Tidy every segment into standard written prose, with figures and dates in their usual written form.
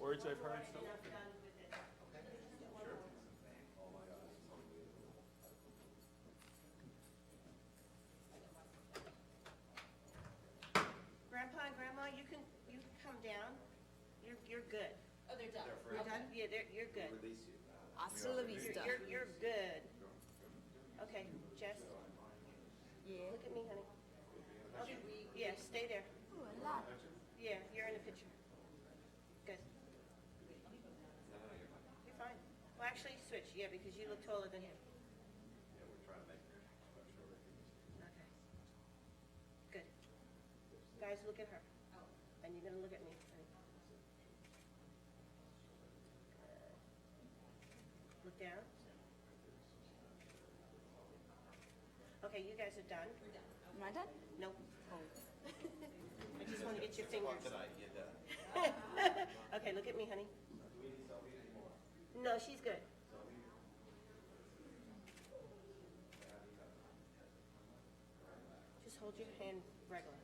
words I've heard. So. Grandpa and Grandma, you can come down. You're good. Oh, they're done. You're done? Yeah, you're good. Hasta la vista. You're good. Okay, Jess. Yeah. Look at me, honey. Should we? Yeah, stay there. Ooh, a lot. Yeah, you're in the picture. Good. You're fine. Well, actually, switch. Yeah, because you look taller than him. Okay. Good. Guys, look at her. And you're gonna look at me, honey. Look down. Okay, you guys are done. Am I done? Nope. I just want to get your fingers. Okay, look at me, honey. No, she's good. Just hold your hand regular.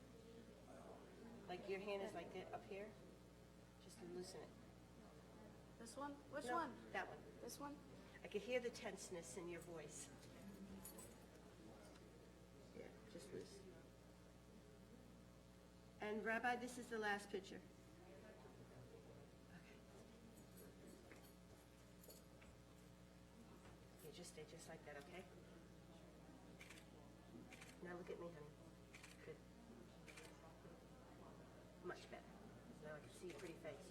Like your hand is like up here. Just loosen it. This one? Which No, one? that one. This one? I could hear the tenseness in your voice. Yeah, just loose. And Rabbi, this is the last picture. Okay. You just stay just like that, okay? Now look at me, honey. Good. Much better. Now I can see your pretty face.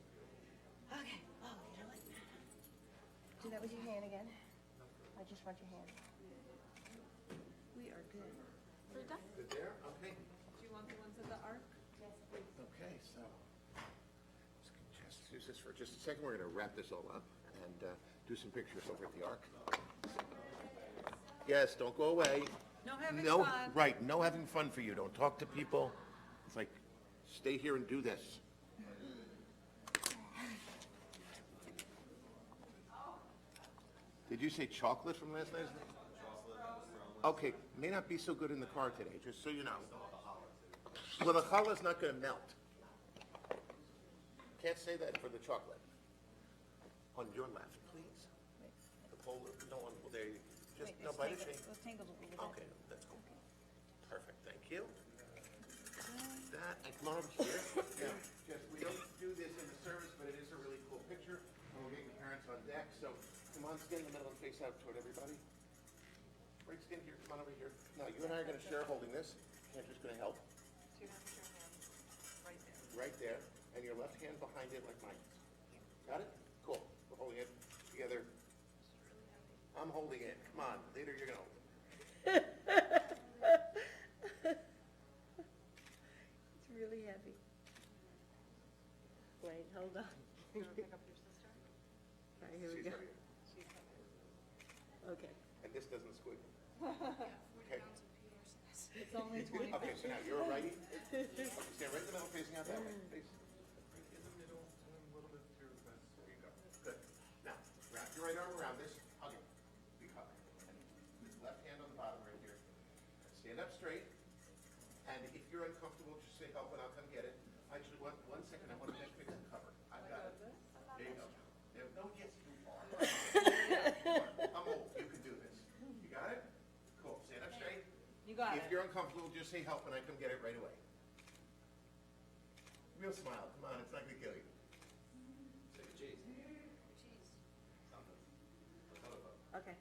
Okay. Oh, you know what? Do that with your hand again. I just want your hand. We are good. We're done? Good there? Okay. Do you want the ones at the arc? Yes, please. Okay, so just use this for just a second. We're going to wrap this all up and do some pictures over at the Ark. Yes, don't go away. No having No, fun. right, no having fun for you. Don't talk to people. It's like, stay here and do this. Did you say chocolate from last night? Okay, may not be so good in the car today, just so you know. Well, the challah is not going to melt. Can't say that for the chocolate. On your left, please. The pole, no one, well, there you, just, no, bite it. Those tangles will be Okay, that's cool. Perfect, thank you. That, and come on over here. Yeah, just, we don't do this in the service, but it is a really cool picture. And we'll get your parents on deck, so come on, stand in the middle and face out toward everybody. Right, stand here, come on over here. Now, you and I are gonna share holding this. Andrew's gonna help. So you have to turn them right there. Right there, and your left hand behind it like mine. Got it? Cool. We're holding it together. I'm holding it. Come on, later you're gonna hold it. It's really heavy. Wait, hold on. You want to pick up your sister? All right, here we She's go. right here. She's coming. Okay. And this doesn't squeak. Okay. It's only 20. Okay, so now you're a righty. Okay, stand right in the middle, facing out that way. Face. Right in the middle, and a little bit through the fence. There you go. Good. Now, wrap your right arm around this. Hug it. Big hug. And this left hand on the bottom right here. Stand up straight. And if you're uncomfortable, just say help and I'll come get it. Actually, one second. I want to make the cover. I've got it. There you go. There, don't get too far. I'm old. You can do this. You got it? Cool. Stand up straight. You got If it. you're uncomfortable, just say help and I come get it right away. Real smile. Come on, it's not going to kill you. Say cheese. Okay.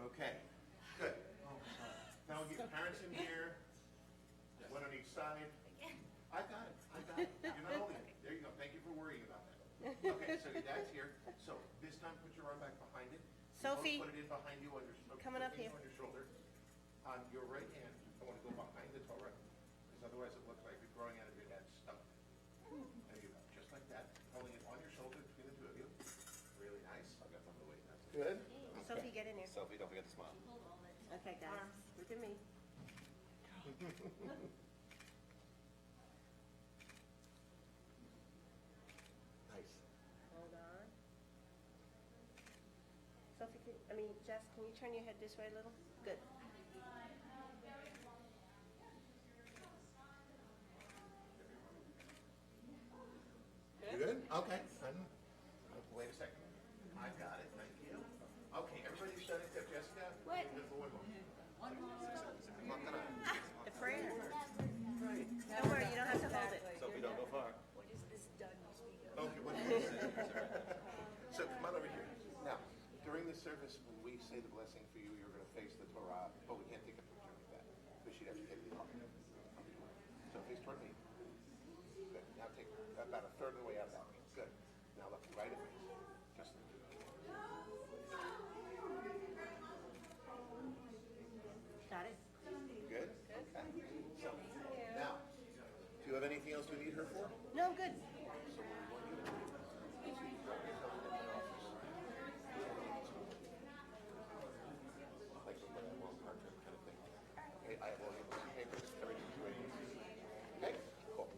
Okay, good. Now we'll get parents in here, one on each side. I got it, I got it. You're not holding it. There you go. Thank you for worrying about that. Okay, so your dad's here. So this time put your arm back behind it. Sophie, Put it in behind you on your, coming up put it here. on your shoulder. On your right hand, I want to go behind the Torah, because otherwise it looks like you're growing out of your dad's stomach. There you go, just like that, holding it on your shoulder between the two of you. Really nice. I got some of the weight. That's good. Sophie, get in there. Sophie, don't forget to smile. Okay, guys, look at me. Nice. Hold on. Sophie, Jess, can you turn your head this way a little? Good. You good? Okay. face the Torah, but we can't take a picture like that, because she'd have to take the off. So face toward me. Good. Now take about a third of the way out that way. Good. Now look right at me. Just Got it? good. Okay. So now, do you have anything else you need her for? No, I'm good. Like a long part-time kind of thing. Okay, I have all your papers, everything's ready. Okay, cool.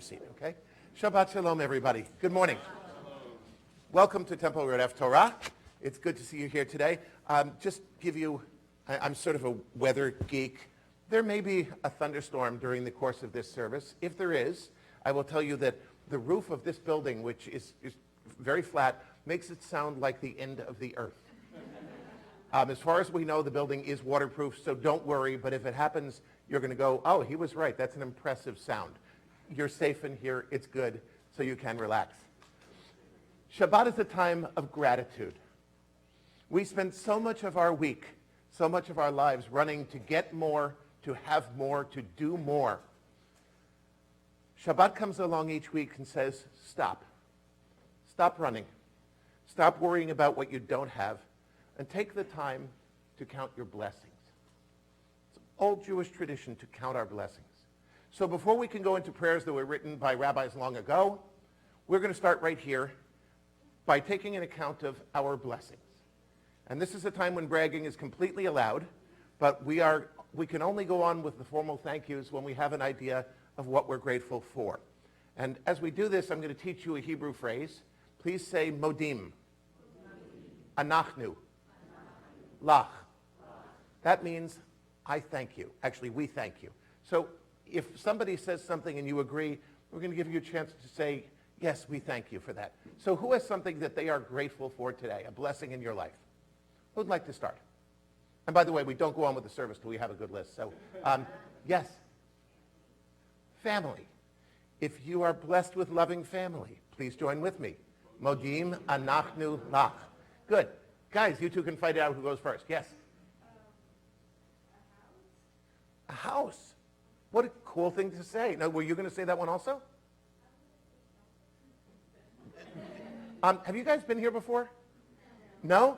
seat, okay? Shabbat Shalom, everybody. Good morning. Welcome to Temple Rodeph Torah. It's good to see you here today. Just give you, I'm sort of a weather geek. There may be a thunderstorm during the course of this service. If there is, I will tell you that the roof of this building, which is very flat, makes it sound like the end of the earth. As far as we know, the building is waterproof, so don't worry. But if it happens, you're going to go, oh, he was right. That's an impressive sound. You're safe in here. It's good, so you can relax. Shabbat is a time of gratitude. We spend so much of our week, so much of our lives running to get more, to have more, to do more. Shabbat comes along each week and says, stop. Stop running. Stop worrying about what you don't have, and take the time to count your blessings. It's an old Jewish tradition to count our blessings. So before we can go into prayers that were written by rabbis long ago, we're going to start right here by taking an account of our blessings. And this is a time when bragging is completely allowed, but we can only go on with the formal thank yous when we have an idea of what we're grateful for. And as we do this, I'm going to teach you a Hebrew phrase. Please say modim. Anachnu. Lach. That means I thank you. Actually, we thank you. So if somebody says something and you agree, we're going to give you a chance to say, yes, we thank you for that. So who has something that they are grateful for today, a blessing in your life? Who'd like to start? And by the way, we don't go on with the service till we have a good list. So, yes. Family. If you are blessed with loving family, please join with me. Modim anachnu lach. Good. Guys, you two can fight it out who goes first. Yes? A house. What a cool thing to say. Now, were you going to say that one also? Have you guys been here before? No?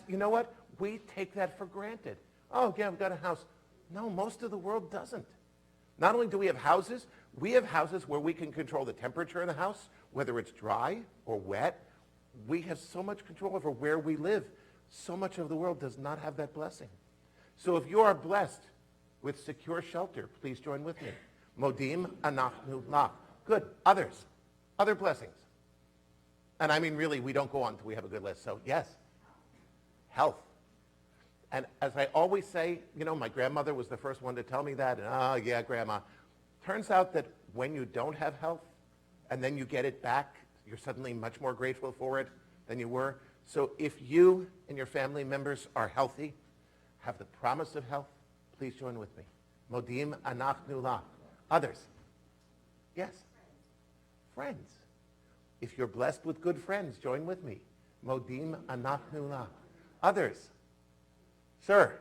You know what? We take that for granted. Oh, yeah, we've got a house. No, most of the world doesn't. Not only do we have houses where we can control the temperature in the house, whether it's dry or wet. We have so much control over where we live. So much of the world does not have that blessing. So if you are blessed with secure shelter, please join with me. Modim anachnu lach. Good. Others. Other blessings. And I mean, really, we don't go on until we have a good list. So, yes. Health. And as I always say, my grandmother was the first one to tell me that. And, yeah, Grandma. Turns out that when you don't have health and then you get it back, you're suddenly much more grateful for it than you were. So if you and your family members are healthy, have the promise of health, please join with me. Modim anachnu lach. Others. Yes. Friends. If you're blessed with good friends, join with me. Modim anachnu lach. Others. Sir.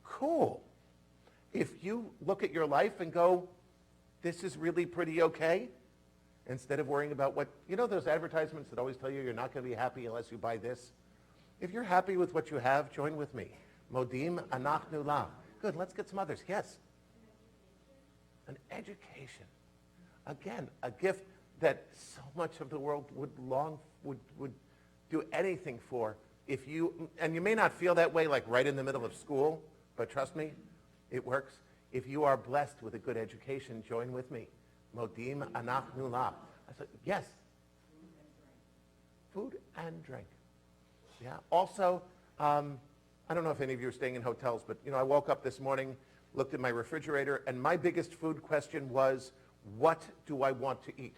Cool. If you look at your life and go, this is really pretty okay, instead of worrying about those advertisements that always tell you you're not going to be happy unless you buy this? If you're happy with what you have, join with me. Modim anachnu lach. Good, let's get some others. Yes? An education. Again, a gift that so much of the world would do anything for. And you may not feel that way like right in the middle of school, but trust me, it works. If you are blessed with a good education, join with me. Modim anachnu lach. I said, yes. Food and drink. Yeah. Also, I don't know if any of you are staying in hotels, but I woke up this morning, looked at my refrigerator, and my biggest food question was, what do I want to eat?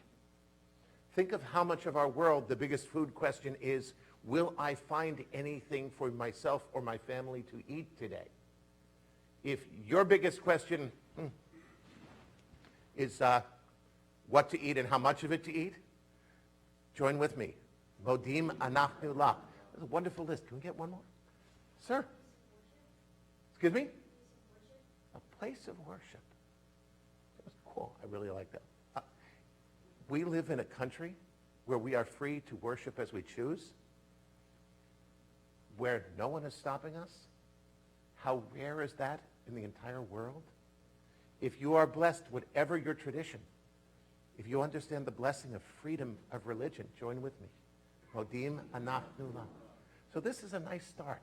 Think of how much of our world the biggest food question is, will I find anything for myself or my family to eat today? If your biggest question is what to eat and how much of it to eat, join with me. Modim anachnu lach. That's a wonderful list. Can we get one more? Sir? Excuse me? A place of worship. That's cool. I really like that. We live in a country where we are free to worship as we choose, where no one is stopping us. How rare is that in the entire world? If you are blessed, whatever your tradition, if you understand the blessing of freedom of religion, join with me. Modim anachnu lach. So this is a nice start.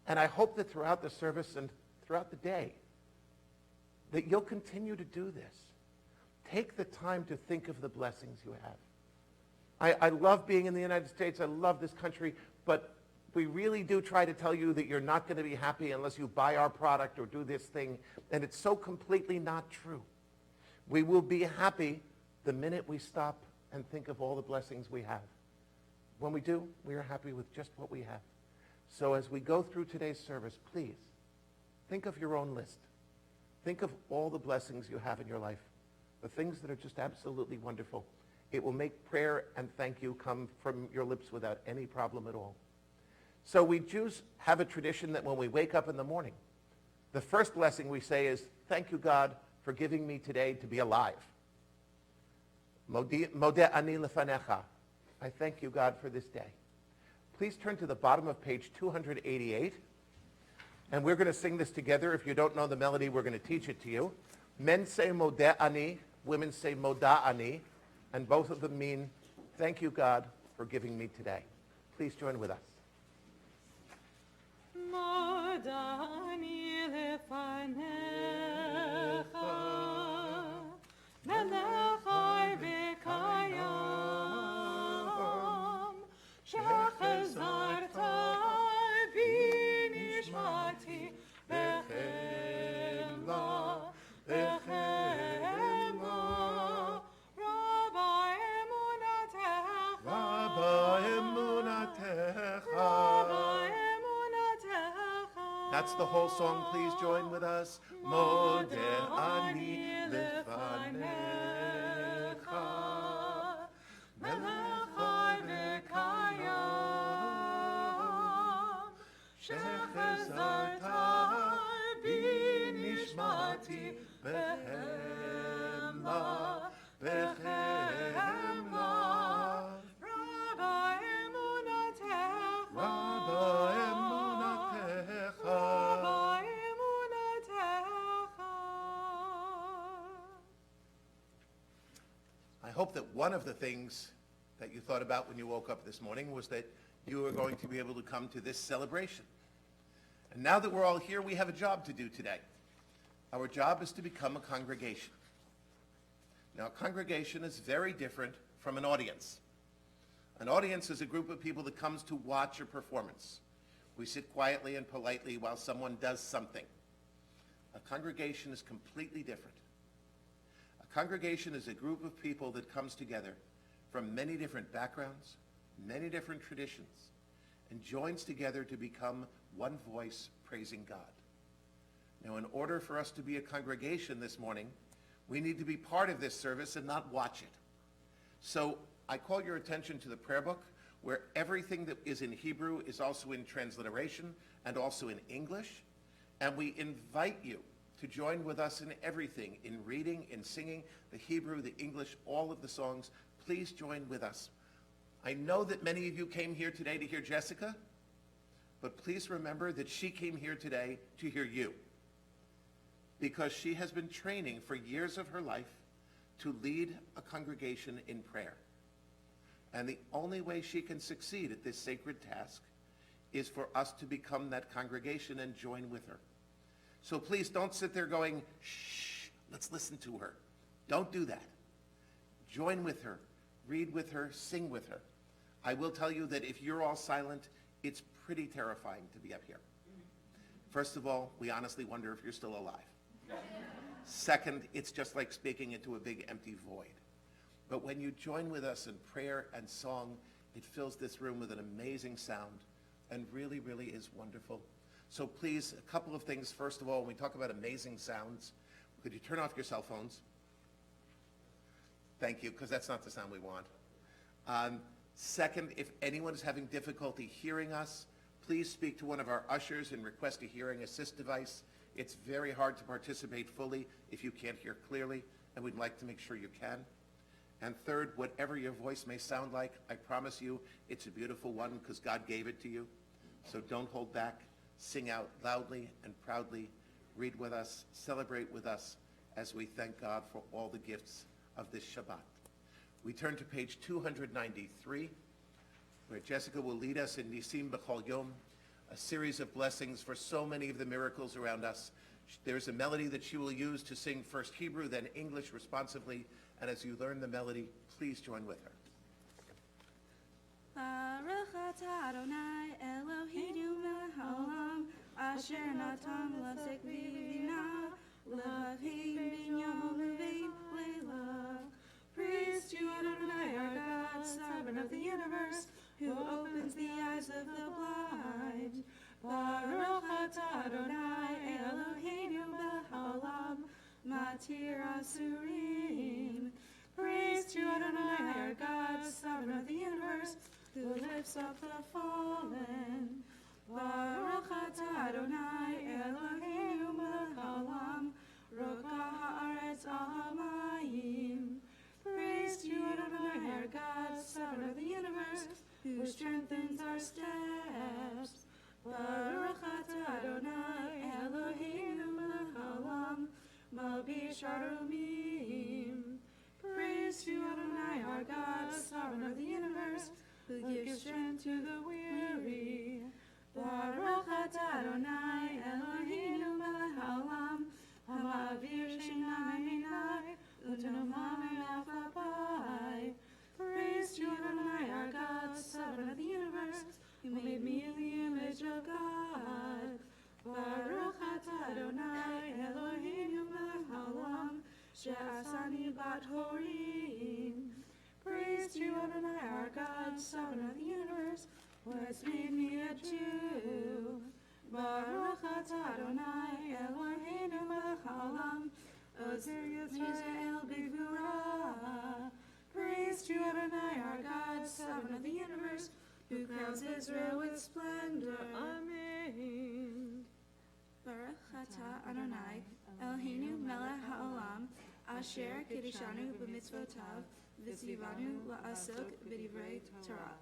And I hope that throughout the service and throughout the day, that you'll continue to do this. take the time to think of the blessings you have. I love being in the United States. I love this country, but we really do try to tell you that you're not going to be happy unless you buy our product or do this thing, and it's so completely not true. We will be happy the minute we stop and think of all the blessings we have. When we do, we are happy with just what we have. So as we go through today's service, please think of your own list. Think of all the blessings you have in your life, the things that are just absolutely wonderful. It will make prayer and thank you come from your lips without any problem at all. So we Jews have a tradition that when we wake up in the morning, the first blessing we say is, thank you, God, for giving me today to be alive. Modeh ani lefanecha. I thank you, God, for this day. Please turn to the bottom of page 288. And we're going to sing this together. If you don't know the melody, we're going to teach it to you. Men say modeh ani, women say moda ani, and both of them mean, thank you, God, for giving me today. Please join with us. Modani lefanecha, melechai v'kayam, shechazarta b'nishmati b'chemla, b'chemla, Rabba emunatecha, Rabba emunatecha. That's the whole song. Please join with us. Modeh ani lefanecha, melechai v'kayam, shechazarta b'nishmati b'chemla, b'chemla. Rabba emunatecha, Rabba emunatecha. I hope that one of the things that you thought about when you woke up this morning was that you were going to be able to come to this celebration. And now that we're all here, we have a job to do today. Our job is to become a congregation. Now, a congregation is very different from an audience. An audience is a group of people that comes to watch a performance. We sit quietly and politely while someone does something. A congregation is completely different. A congregation is a group of people that comes together from many different backgrounds, many different traditions, and joins together to become one voice praising God. Now, in order for us to be a congregation this morning, we need to be part of this service and not watch it. So I call your attention to the prayer book, where everything that is in Hebrew is also in transliteration and also in English. And we invite you to join with us in everything, in reading, in singing, the Hebrew, the English, all of the songs. Please join with us. I know that many of you came here today to hear Jessica, but please remember that she came here today to hear you, because she has been training for years of her life to lead a congregation in prayer. And the only way she can succeed at this sacred task is for us to become that congregation and join with her. So please don't sit there going, shh, let's listen to her. Don't do that. Join with her, read with her, sing with her. I will tell you that if you're all silent, it's pretty terrifying to be up here. First of all, we honestly wonder if you're still alive. Second, it's just like speaking into a big empty void. But when you join with us in prayer and song, it fills this room with an amazing sound and really, really is wonderful. So please, a couple of things. First of all, when we talk about amazing sounds, could you turn off your cell phones? Thank you, because that's not the sound we want. Second, if anyone is having difficulty hearing us, please speak to one of our ushers and request a hearing assist device. It's very hard to participate fully if you can't hear clearly, and we'd like to make sure you can. And third, whatever your voice may sound like, I promise you it's a beautiful one because God gave it to you. So don't hold back. Sing out loudly and proudly. Read with us. Celebrate with us as we thank God for all the gifts of this Shabbat. We turn to page 293, where Jessica will lead us in Nisim B'chol Yom, a series of blessings for so many of the miracles around us. There's a melody that she will use to sing first Hebrew, then English responsively, and as you learn the melody, please join with her. Baruch atah Adonai Eloheinu melech haolam asher natan l'sek v'vina l'havim binyam uvein leila. Praise to Adonai our God, sovereign of the universe, who opens the eyes of the blind. Baruch atah Adonai Eloheinu melech haolam matir asurim. Praise to Adonai our God, sovereign of the universe, who lifts up the fallen. Baruch atah Adonai Eloheinu melech haolam roka haaretz al hamayim. Praise to Adonai our God, sovereign of the universe, who strengthens our steps. Baruch atah Adonai Eloheinu melech haolam malbish arumim. Praise to Adonai our God, sovereign of the universe, who gives strength to the weary. Baruch atah Adonai Eloheinu melech haolam hamavir shinam einai u'tenomam afapai. Praise to Adonai our God, sovereign of the universe, who made me in the image of God. Baruch atah Adonai Eloheinu melech haolam she'asani bat horim. Praise to Adonai our God, sovereign of the universe, who has made me a Jew. Baruch atah Adonai Eloheinu melech haolam ozer Yisrael b'gvura. Praise to Adonai our God, sovereign of the universe, who crowns Israel with splendor. Amen. Baruch atah Adonai Eloheinu melech haolam asher kiddushanu b'mitzvotav v'tzivanu la'asok b'divrei Torah.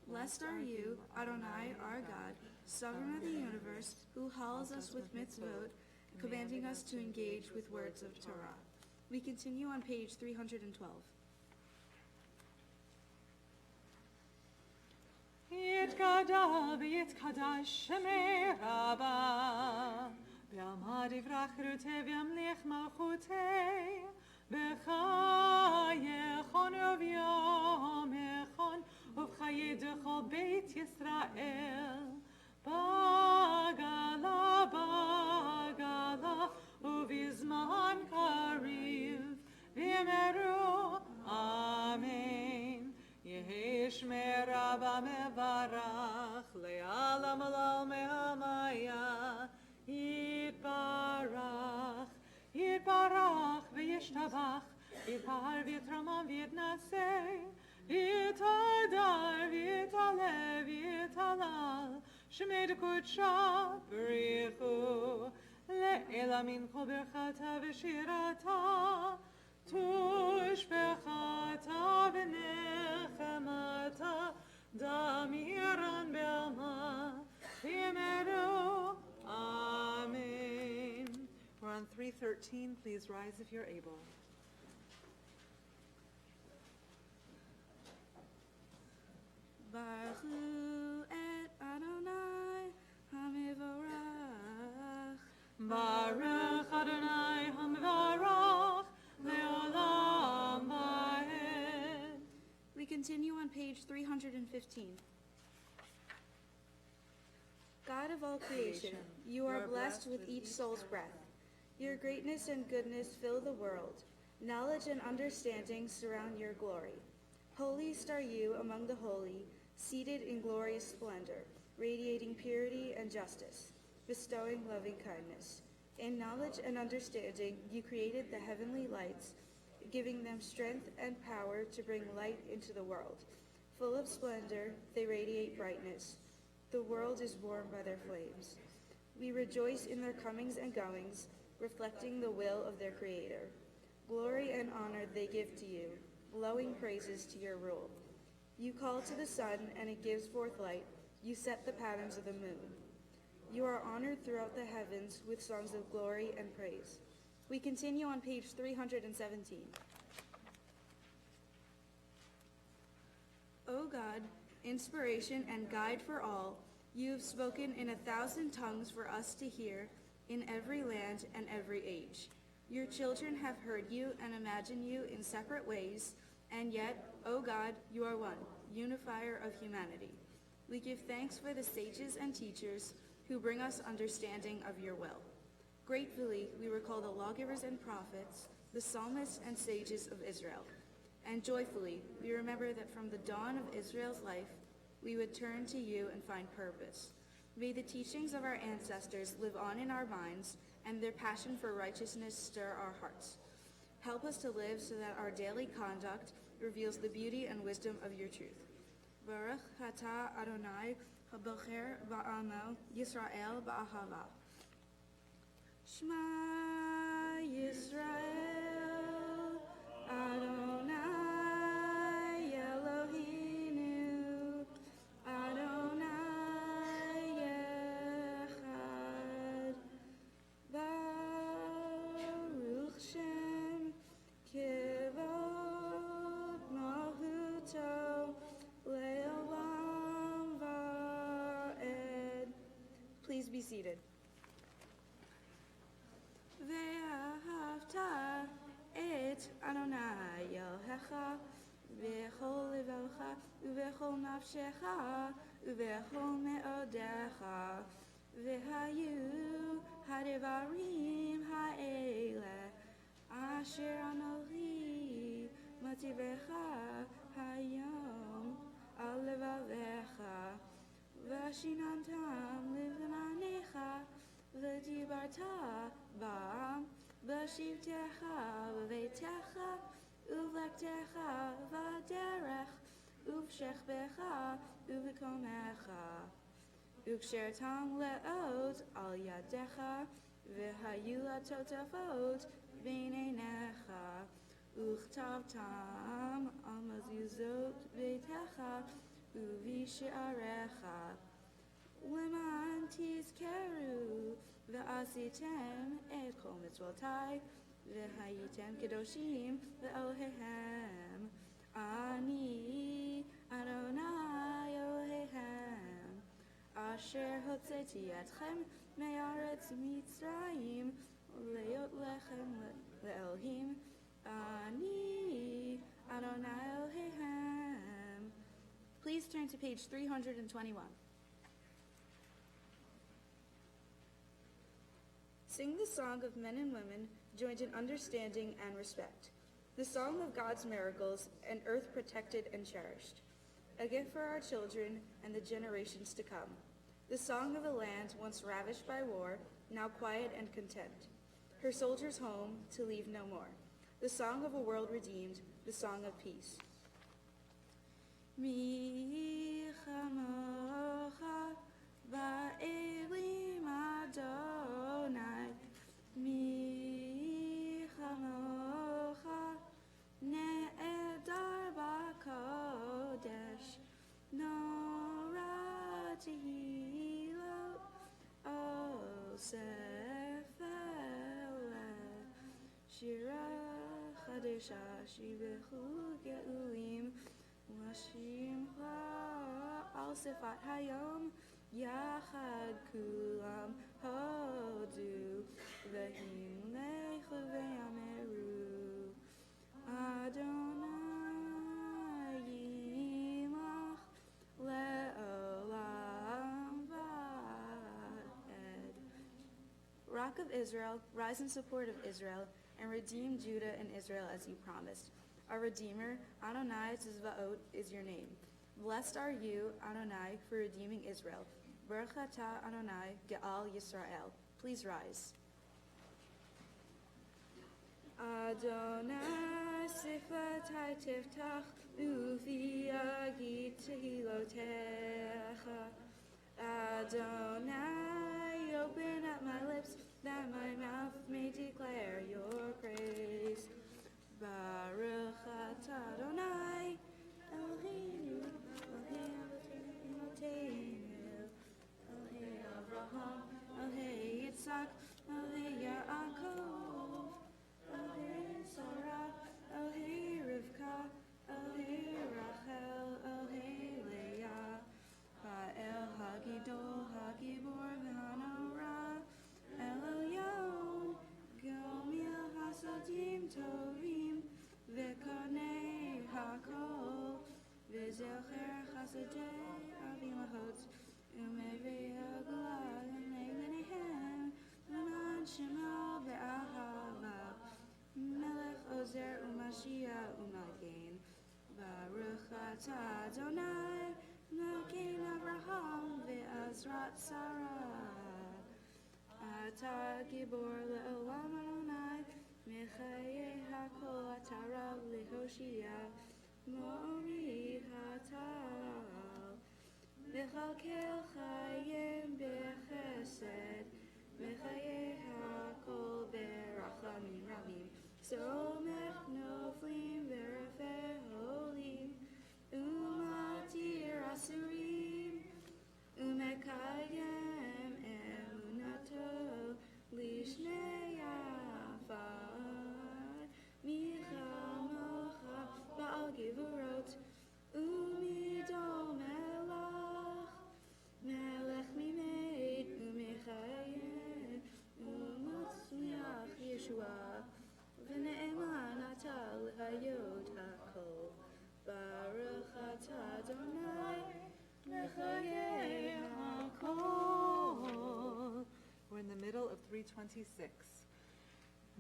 Blessed are you, Adonai, our God, sovereign of the universe, who halls us with mitzvot, commanding us to engage with words of Torah. We continue on page 312. יתגדל ויתקדש שמי רבה, בעלמא דברך רותי וימליך מלכותי, בחייכון וביומכון ובחיי דכל בית ישראל, בגלה בגלה ובזמן קריב, ואמרו אמן. יהי שמי רבה מברך, לעלם עלל מהמיה, יתברך, יתברך וישתבח, יתפאר ויתרומם ויתנשא, יתהדר ויתעלה ויתהלל, שמי דקודשה בריחו, לעילה מן כל ברכתה ושירתה, תושבחתה ונחמתה, דמירן בעלמא, ויאמרו Amen. We're on 313. Please rise if you're able. Baruchu et Adonai HaMevorach. Baruch Adonai HaMevorach le'olam va'ed. We continue on page 315. God of all creation, you are blessed with each soul's breath. Your greatness and goodness fill the world. Knowledge and understanding surround your glory. Holiest are you among the holy, seated in glorious splendor, radiating purity and justice, bestowing loving kindness. In knowledge and understanding, you created the heavenly lights, giving them strength and power to bring light into the world. Full of splendor, they radiate brightness. The world is warmed by their flames. We rejoice in their comings and goings, reflecting the will of their Creator. Glory and honor they give to you, blowing praises to your rule. You call to the sun, and it gives forth light. You set the patterns of the moon. You are honored throughout the heavens with songs of glory and praise. We continue on page 317. O God, inspiration and guide for all, you have spoken in 1,000 tongues for us to hear, in every land and every age. Your children have heard you and imagine you in separate ways, and yet, O God, you are one, unifier of humanity. We give thanks for the sages and teachers who bring us understanding of your will. Gratefully, we recall the lawgivers and prophets, the psalmists and sages of Israel. And joyfully, we remember that from the dawn of Israel's life, we would turn to you and find purpose. May the teachings of our ancestors live on in our minds, and their passion for righteousness stir our hearts. Help us to live so that our daily conduct reveals the beauty and wisdom of your truth. Baruch atah Adonai habocher ba'amo Yisrael ba'ahava. Shema Yisrael Adonai Eloheinu Adonai Echad Baruch Shem Kivod Mahuto Le'olam Va'ed. Please be seated. Ve'ahavta et Adonai Elohecha v'chol levacha u'v'chol nafshecha u'v'chol me'odecha v'hayu hadevarim ha'ele asher anochi mativecha hayom al levavecha v'shinantam livnanecha v'dibarta ba'am v'shivtecha v'veitecha uv'lektecha v'derech uv'shechbecha uv'komecha ukshertam le'ot al yadecha v'hayu latotafot b'neinecha uchtavtam al mazuzot beitecha uv'she'arecha Leman tizkeru v'asitem et kol mitzvotai v'hayitem kedoshim v'elohehem ani Adonai Elohehem asher hotzeti etchem me'aretz Mitzrayim le'ot lechem le'elohim ani Adonai Elohehem. Please turn to page 321. Sing the song of men and women joined in understanding and respect, the song of God's miracles, an earth protected and cherished, a gift for our children and the generations to come, the song of a land once ravished by war, now quiet and content, her soldiers home to leave no more, the song of a world redeemed, the song of peace. Mi chamocha ba'elim Adonai, mi chamocha ne'edar ba'kodesh, nora tehilot osefele, shira chadesha shibechu ge'ulim, Washimcha al sefat hayom yachad kulam hodu v'him lechu ve'ameru Adonai yimach le'olam va'ed. Rock of Israel, rise in support of Israel and redeem Judah and Israel as you promised. Our Redeemer, Adonai Tzvaot, is your name. Blessed are you, Adonai, for redeeming Israel. Baruch atah Adonai, Ge'al Yisrael. Please rise. Adonai sifatai tiftach, uvi agit tehilotecha. Adonai, open up my lips, that my mouth may declare your praise. Baruch atah Adonai, Eloheinu, Eloheinu, Elohei Avraham, Elohei Yitzhak, Elohei Yaakov, Elohei Sarah, Elohei Rivka, Elohei Rachel, Elohei Leah, Ha'el Hagidol, Hagibor, V'Hanora, Elohei Ata Adonai, Magen Abraham ve'Azrat Sarah. Ata Gibor le'olam Adonai, Mechaye hakol Ata Rav lehoshia, Mori hatal. Mechalkel chayim bechesed, Mechaye hakol berachamim rabim. Somech noflim verefeh holim, Umatir asurim, Umekayem emunato lishnei afar. Micha mocha ba'al givurot, Umidol melach, melech mimeid, Umechayem, Umatzmiach Yeshua. V'ne'eman ata l'hayot hakol, Baruch ata Adonai, l'chayei hakol. We're in the middle of 326.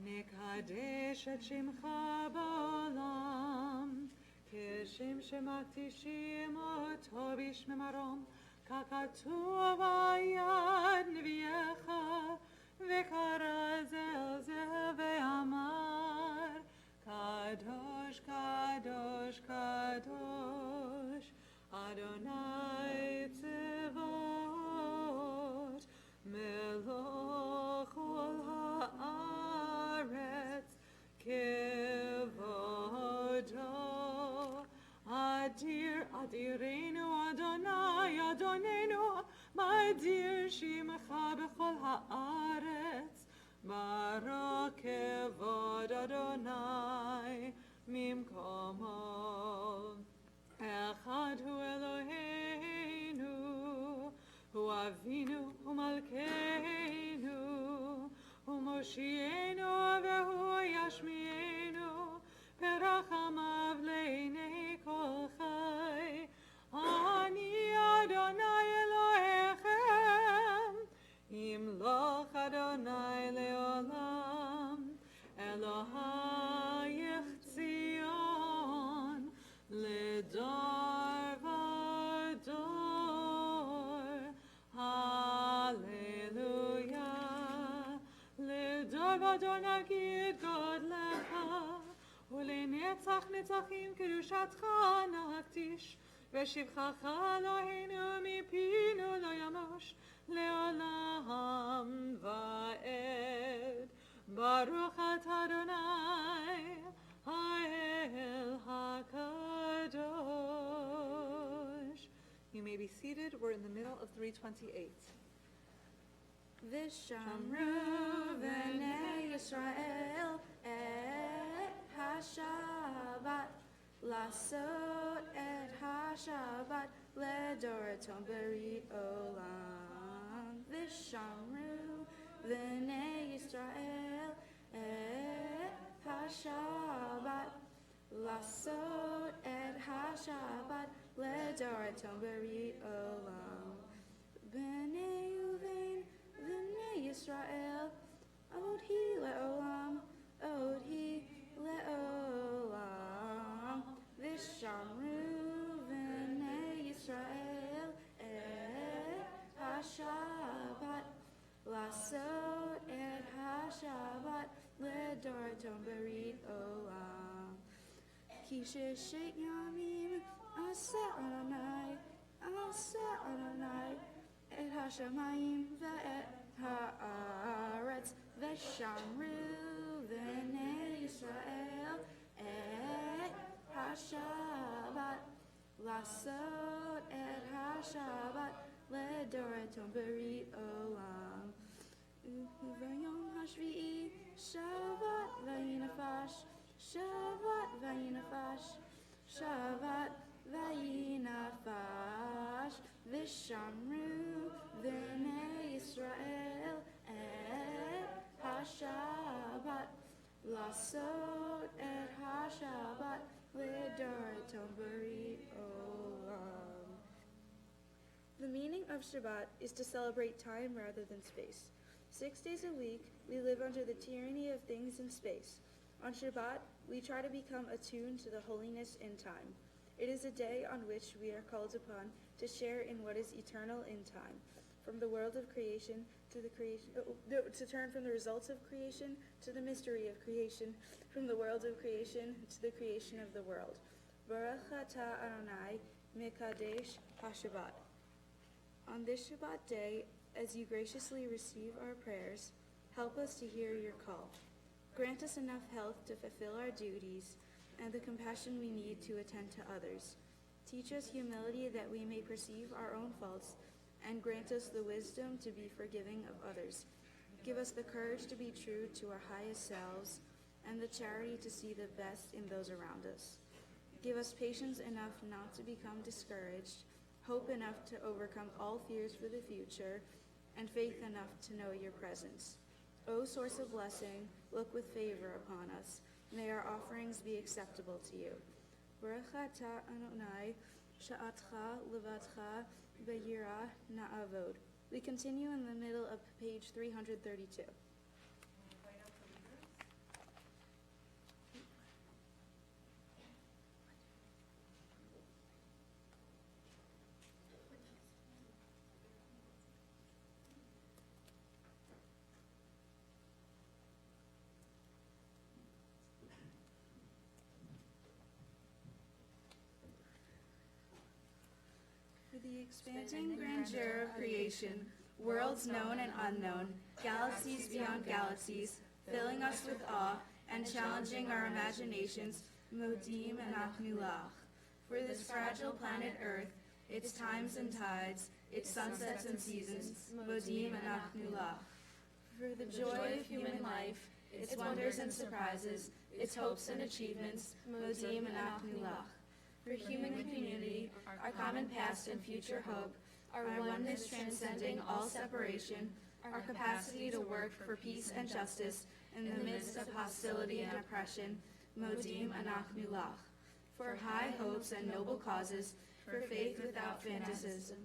Nekadesh et shimcha ba'olam, כשם שמקדישים אותו בשממרום, ככתוב ביד נביאך, וקרא זה אל זה ואמר, קדוש, קדוש, קדוש, אדוני צבאות, מלוך כל הארץ, כבודו. אדיר, אדירנו, אדוני, אדוננו, מאדיר שמך בכל הארץ, ברוך כבוד אדוני ממקומו. אחד הוא אלוהינו, הוא אבינו ומלכנו, הוא מושיענו והוא ישמיענו, ברחמיו לעיני כל חי. אני אדוני אלוהיכם, ימלוך אדוני לעולם, אלוהייך ציון, לדור ודור. הללויה, לדור ודור נגיד גודלך, ולנצח נצחים קדושתך נקדיש, ושבחך אלוהינו מפינו לא ימוש, לעולם ועד. ברוך אתה אדוני, האל הקדוש. You may be seated. We're in the middle of 328. Vishamru v'nei Yisrael et ha-Shabbat, לעשות את השבת לדורתם בריאת עולם. ושמרו בני ישראל את השבת, לעשות את השבת לדורתם בריאת עולם. בני ובין בני ישראל, עוד היא לעולם, עוד היא לעולם. ושמרו בני ישראל את השבת, לעשות את השבת לדורתם בריאת עולם. כי ששת ימים עשה אדוני, עשה אדוני את השמיים ואת הארץ, ושמרו בני ישראל את השבת, לעשות את השבת לדורתם בריאת עולם. וביום השביעי שבת וינפש, שבת וינפש, שבת וינפש. ושמרו בני ישראל את השבת, לעשות את השבת לדורתם בריאת עולם. The meaning of Shabbat is to celebrate time rather than space. 6 days a week, we live under the tyranny of things in space. On Shabbat, we try to become attuned to the holiness in time. It is a day on which we are called upon to share in what is eternal in time, from the world of creation to the creation, to turn from the results of creation to the mystery of creation, from the world of creation to the creation of the world. Baruch atah Adonai Mekadesh HaShabbat. On this Shabbat day, as you graciously receive our prayers, help us to hear your call. Grant us enough health to fulfill our duties and the compassion we need to attend to others. Teach us humility that we may perceive our own faults, and grant us the wisdom to be forgiving of others. Give us the courage to be true to our highest selves, and the charity to see the best in those around us. Give us patience enough not to become discouraged, hope enough to overcome all fears for the future, and faith enough to know your presence. O source of blessing, look with favor upon us. May our offerings be acceptable to you. Baruch atah Adonai, sha'atcha levatcha b'yirah na'avod. We continue in the middle of page 332. The expanding grandeur of creation, worlds known and unknown, galaxies beyond galaxies, filling us with awe and challenging our imaginations, modim and achnulach. For this fragile planet Earth, its times and tides, its sunsets and seasons, modim and achnulach. For the joy of human life, its wonders and surprises, its hopes and achievements, modim and achnulach. For human community, our common past and future hope, our oneness transcending all separation, our capacity to work for peace and justice in the midst of hostility and oppression, modim anachnulach. For high hopes and noble causes, for faith without fanaticism,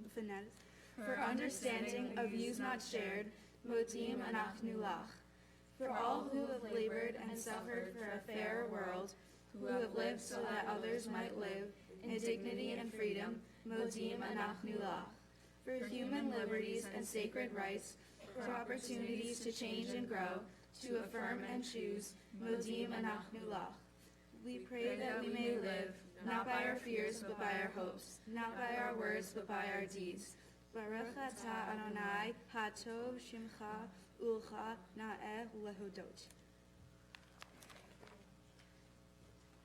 for understanding of views not shared, modim anachnulach. For all who have labored and suffered for a fairer world, who have lived so that others might live in dignity and freedom, modim anachnulach. For human liberties and sacred rights, for opportunities to change and grow, to affirm and choose, modim anachnulach. We pray that we may live, not by our fears, but by our hopes, not by our words, but by our deeds. Baruch atah Adonai, hatov shimcha ulcha na'eh lehodot.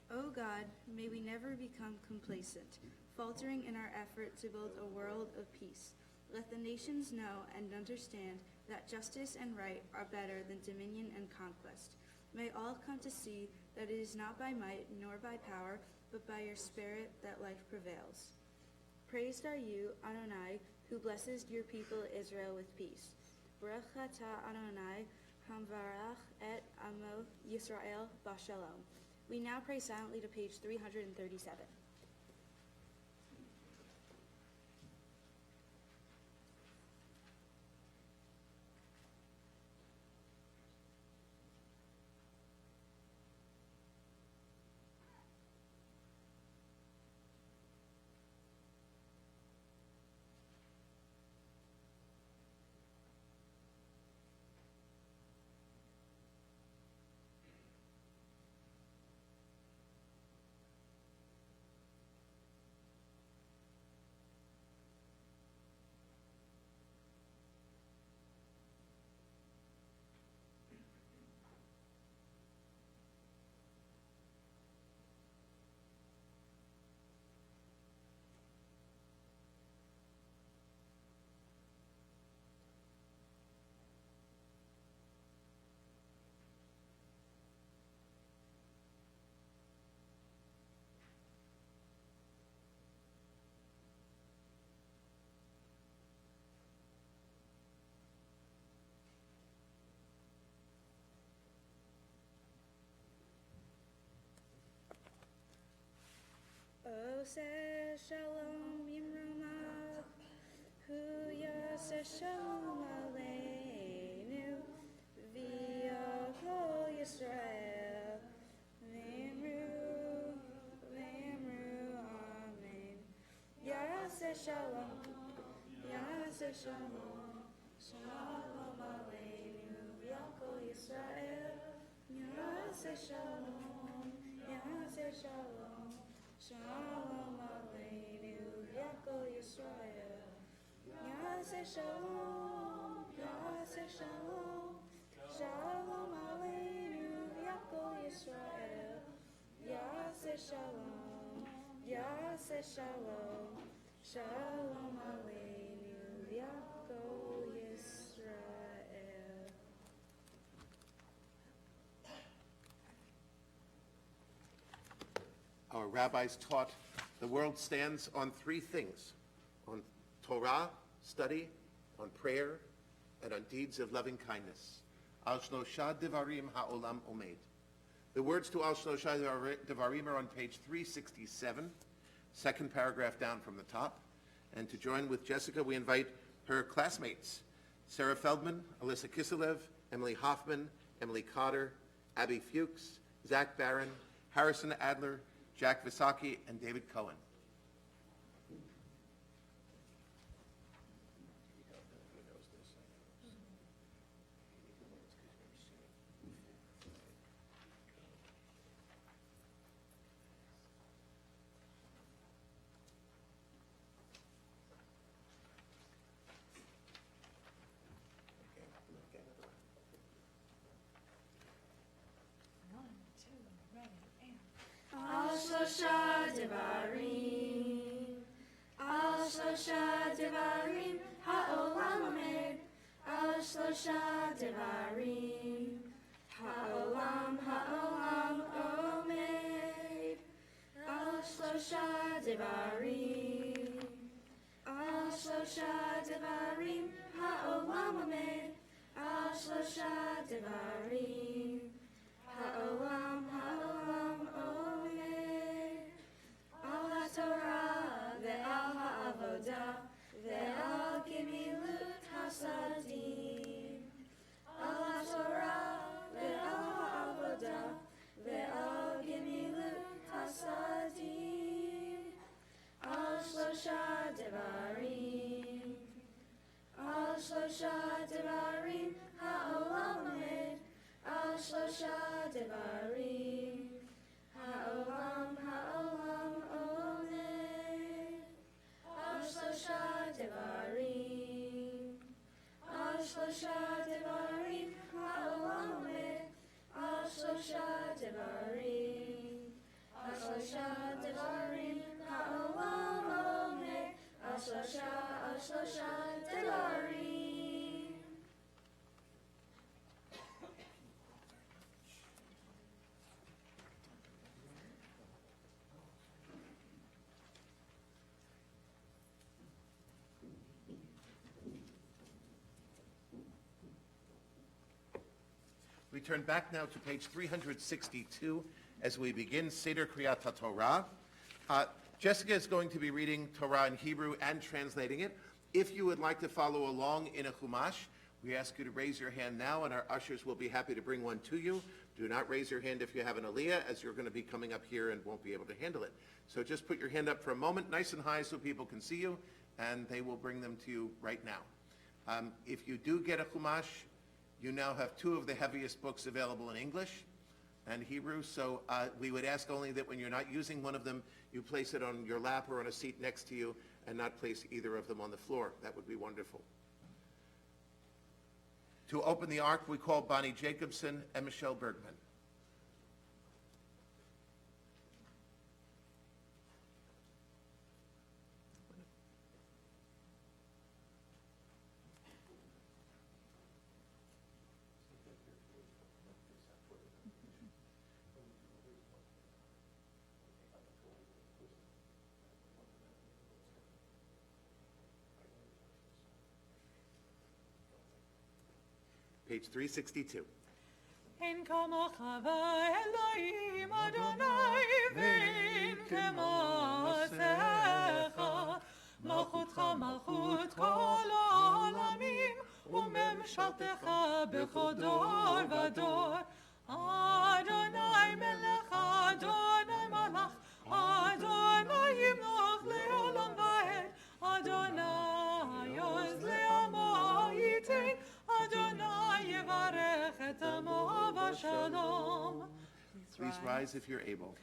O God, may we never become complacent, faltering in our effort to build a world of peace. Let the nations know and understand that justice and right are better than dominion and conquest. May all come to see that it is not by might nor by power, but by your Spirit that life prevails. Praised are you, Adonai, who blesses your people Israel with peace. Baruch atah Adonai, hamvarach et amo Yisrael b'shalom. We now pray silently to page 337. Oseh shalom yimrumav, hu yaseh shalom aleinu, v'yo kol Yisrael, v'imru shalom, Yaseh shalom, shalom aleinu, Yakol Yisrael. Yaseh shalom, Yaseh shalom, shalom aleinu, Yakol Yisrael. Yaseh shalom, Yaseh shalom, shalom aleinu, Yakol Yisrael. Yaseh shalom, Yaseh shalom, shalom aleinu, Yakol Yisrael. Our rabbis taught the world stands on three things: on Torah, study, on prayer, and on deeds of loving kindness. Al Shlosha Devarim Ha'olam Omed. The words to Al Shlosha Devarim are on page 367, second paragraph down from the top. And to join with Jessica, we invite her classmates, Sarah Feldman, Alyssa Kiselev, Emily Hoffman, Emily Cotter, Abby Fuchs, Zach Barron, Harrison Adler, Jack Visaki, and David Cohen. Al Shlosha Devarim, Al Shlosha Devarim, Ha'olam Omed. Al Shlosha Devarim, Ha'olam Omed. Al Shlosha Devarim, Al Shlosha Devarim, Ha'olam Omed. Al Shlosha Devarim, Ha'olam Omed. Al HaTorah ve'al ha'avodah ve'al gemilut hasadim. Al HaTorah ve'al ha'avodah ve'al gemilut hasadim. Al Shlosha Devarim, Al Shlosha Devarim, Ha'olam Omed. Al Shlosha Devarim, Ha'olam Omed. Al Shlosha Devarim, Al Shlosha Devarim, Ha'olam Omed. Al Shlosha Devarim, Al Shlosha Devarim, Ha'olam Omed. Al Shlosha Devarim. We turn back now to page 362 as we begin Seder Kriyat HaTorah. Jessica is going to be reading Torah in Hebrew and translating it. If you would like to follow along in a Chumash, we ask you to raise your hand now, and our ushers will be happy to bring one to you. Do not raise your hand if you have an aliyah, as you're going to be coming up here and won't be able to handle it. So just put your hand up for a moment, nice and high so people can see you, and they will bring them to you right now. If you do get a Chumash, you now have two of the heaviest books available in English and Hebrew, so we would ask only that when you're not using one of them, you place it on your lap or on a seat next to you and not place either of them on the floor. That would be wonderful. To open the ark, we call Bonnie Jacobson and Michelle Bergman. Page 362. אין כמוך באלוהים אדוני ואין כמעשיך מלכותך מלכות כל העולמים וממשלתך בכל דור ודור אדוני מלך אדוני מלך אדוני ימלוך לעולם ועד Please rise if you're able.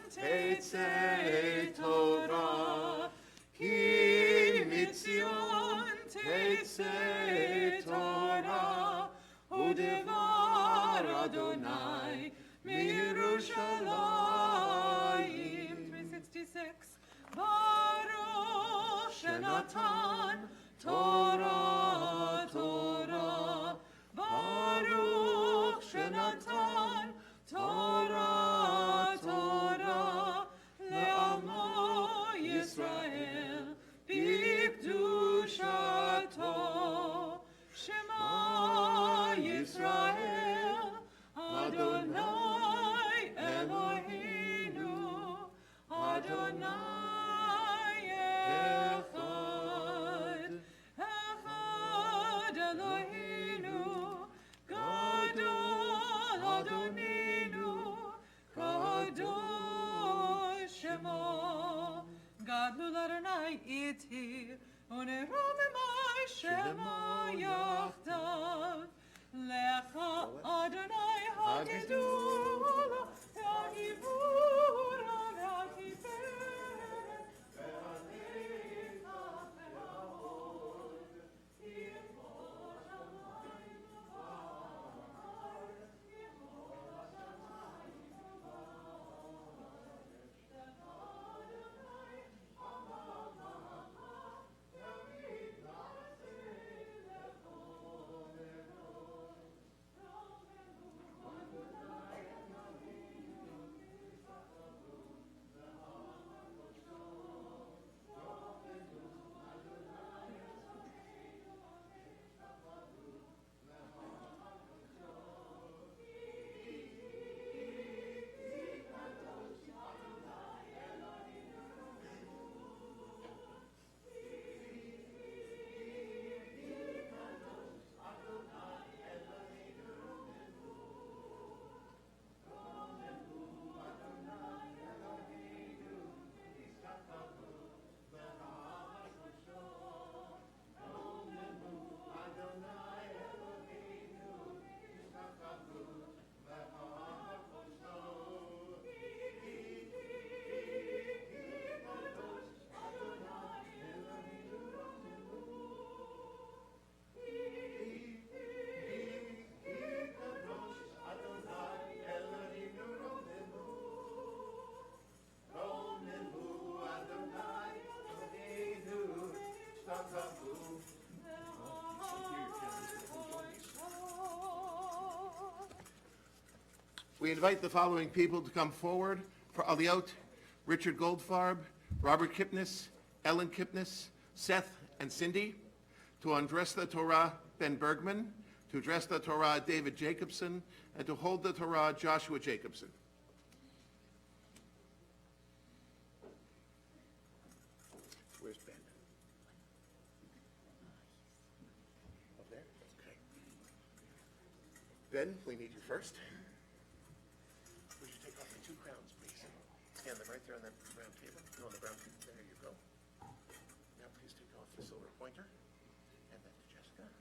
Tetzei Torah, Ki mitzion tetzei Torah, udevar Adonai miYerushalayim. 366. Baruch Shenatan Torah, Torah. Baruch Shenatan Torah, Torah. Le'amo Yisrael b'kedushato. Shema Yisrael Adonai Eloheinu Adonai Echad. Echad Eloheinu Gadol Adonenu Kadosh Shemo. Gadol Adonai iti uneromemai Shema yachdav. Lecha Adonai hagedula v'ha'ivura v'ha'tiferet v'ha'lecha v'ha'od yifol shamayim v'ha'aretz yifol shamayim v'ha'aretz Lecha Adonai ha'malacha yamid na'aseh We invite the following people to come forward for Aliyot: Richard Goldfarb, Robert Kipnis, Ellen Kipnis, Seth and Cindy; to undress the Torah, Ben Bergman; to address the Torah, David Jacobson; and to hold the Torah, Joshua Jacobson. Where's Ben? Up there? Okay. Ben, we need you first. Would you take off the two crowns, please? Stand them right there on that round table. No, on the brown table. There you go. Now please take off the silver pointer. And then to Jessica. And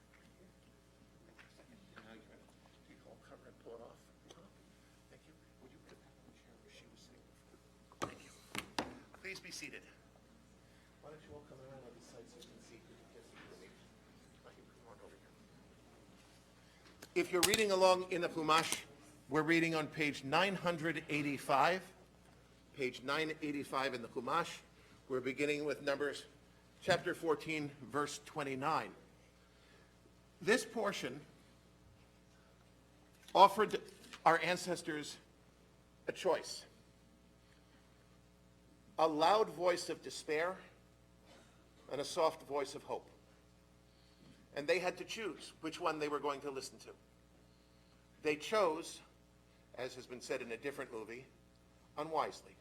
now you're going to take all cover and pull it off. Thank you. Would you put that in the chair where she was sitting before? Thank you. Please be seated. Why don't you all come around on this side so you can see who gets to the meeting? Come on over here. If you're reading along in the Chumash, we're reading on page 985. Page 985 in the Chumash. We're beginning with Numbers chapter 14, verse 29. This portion offered our ancestors a choice: a loud voice of despair and a soft voice of hope. And they had to choose which one they were going to listen to. They chose, as has been said in a different movie, unwisely.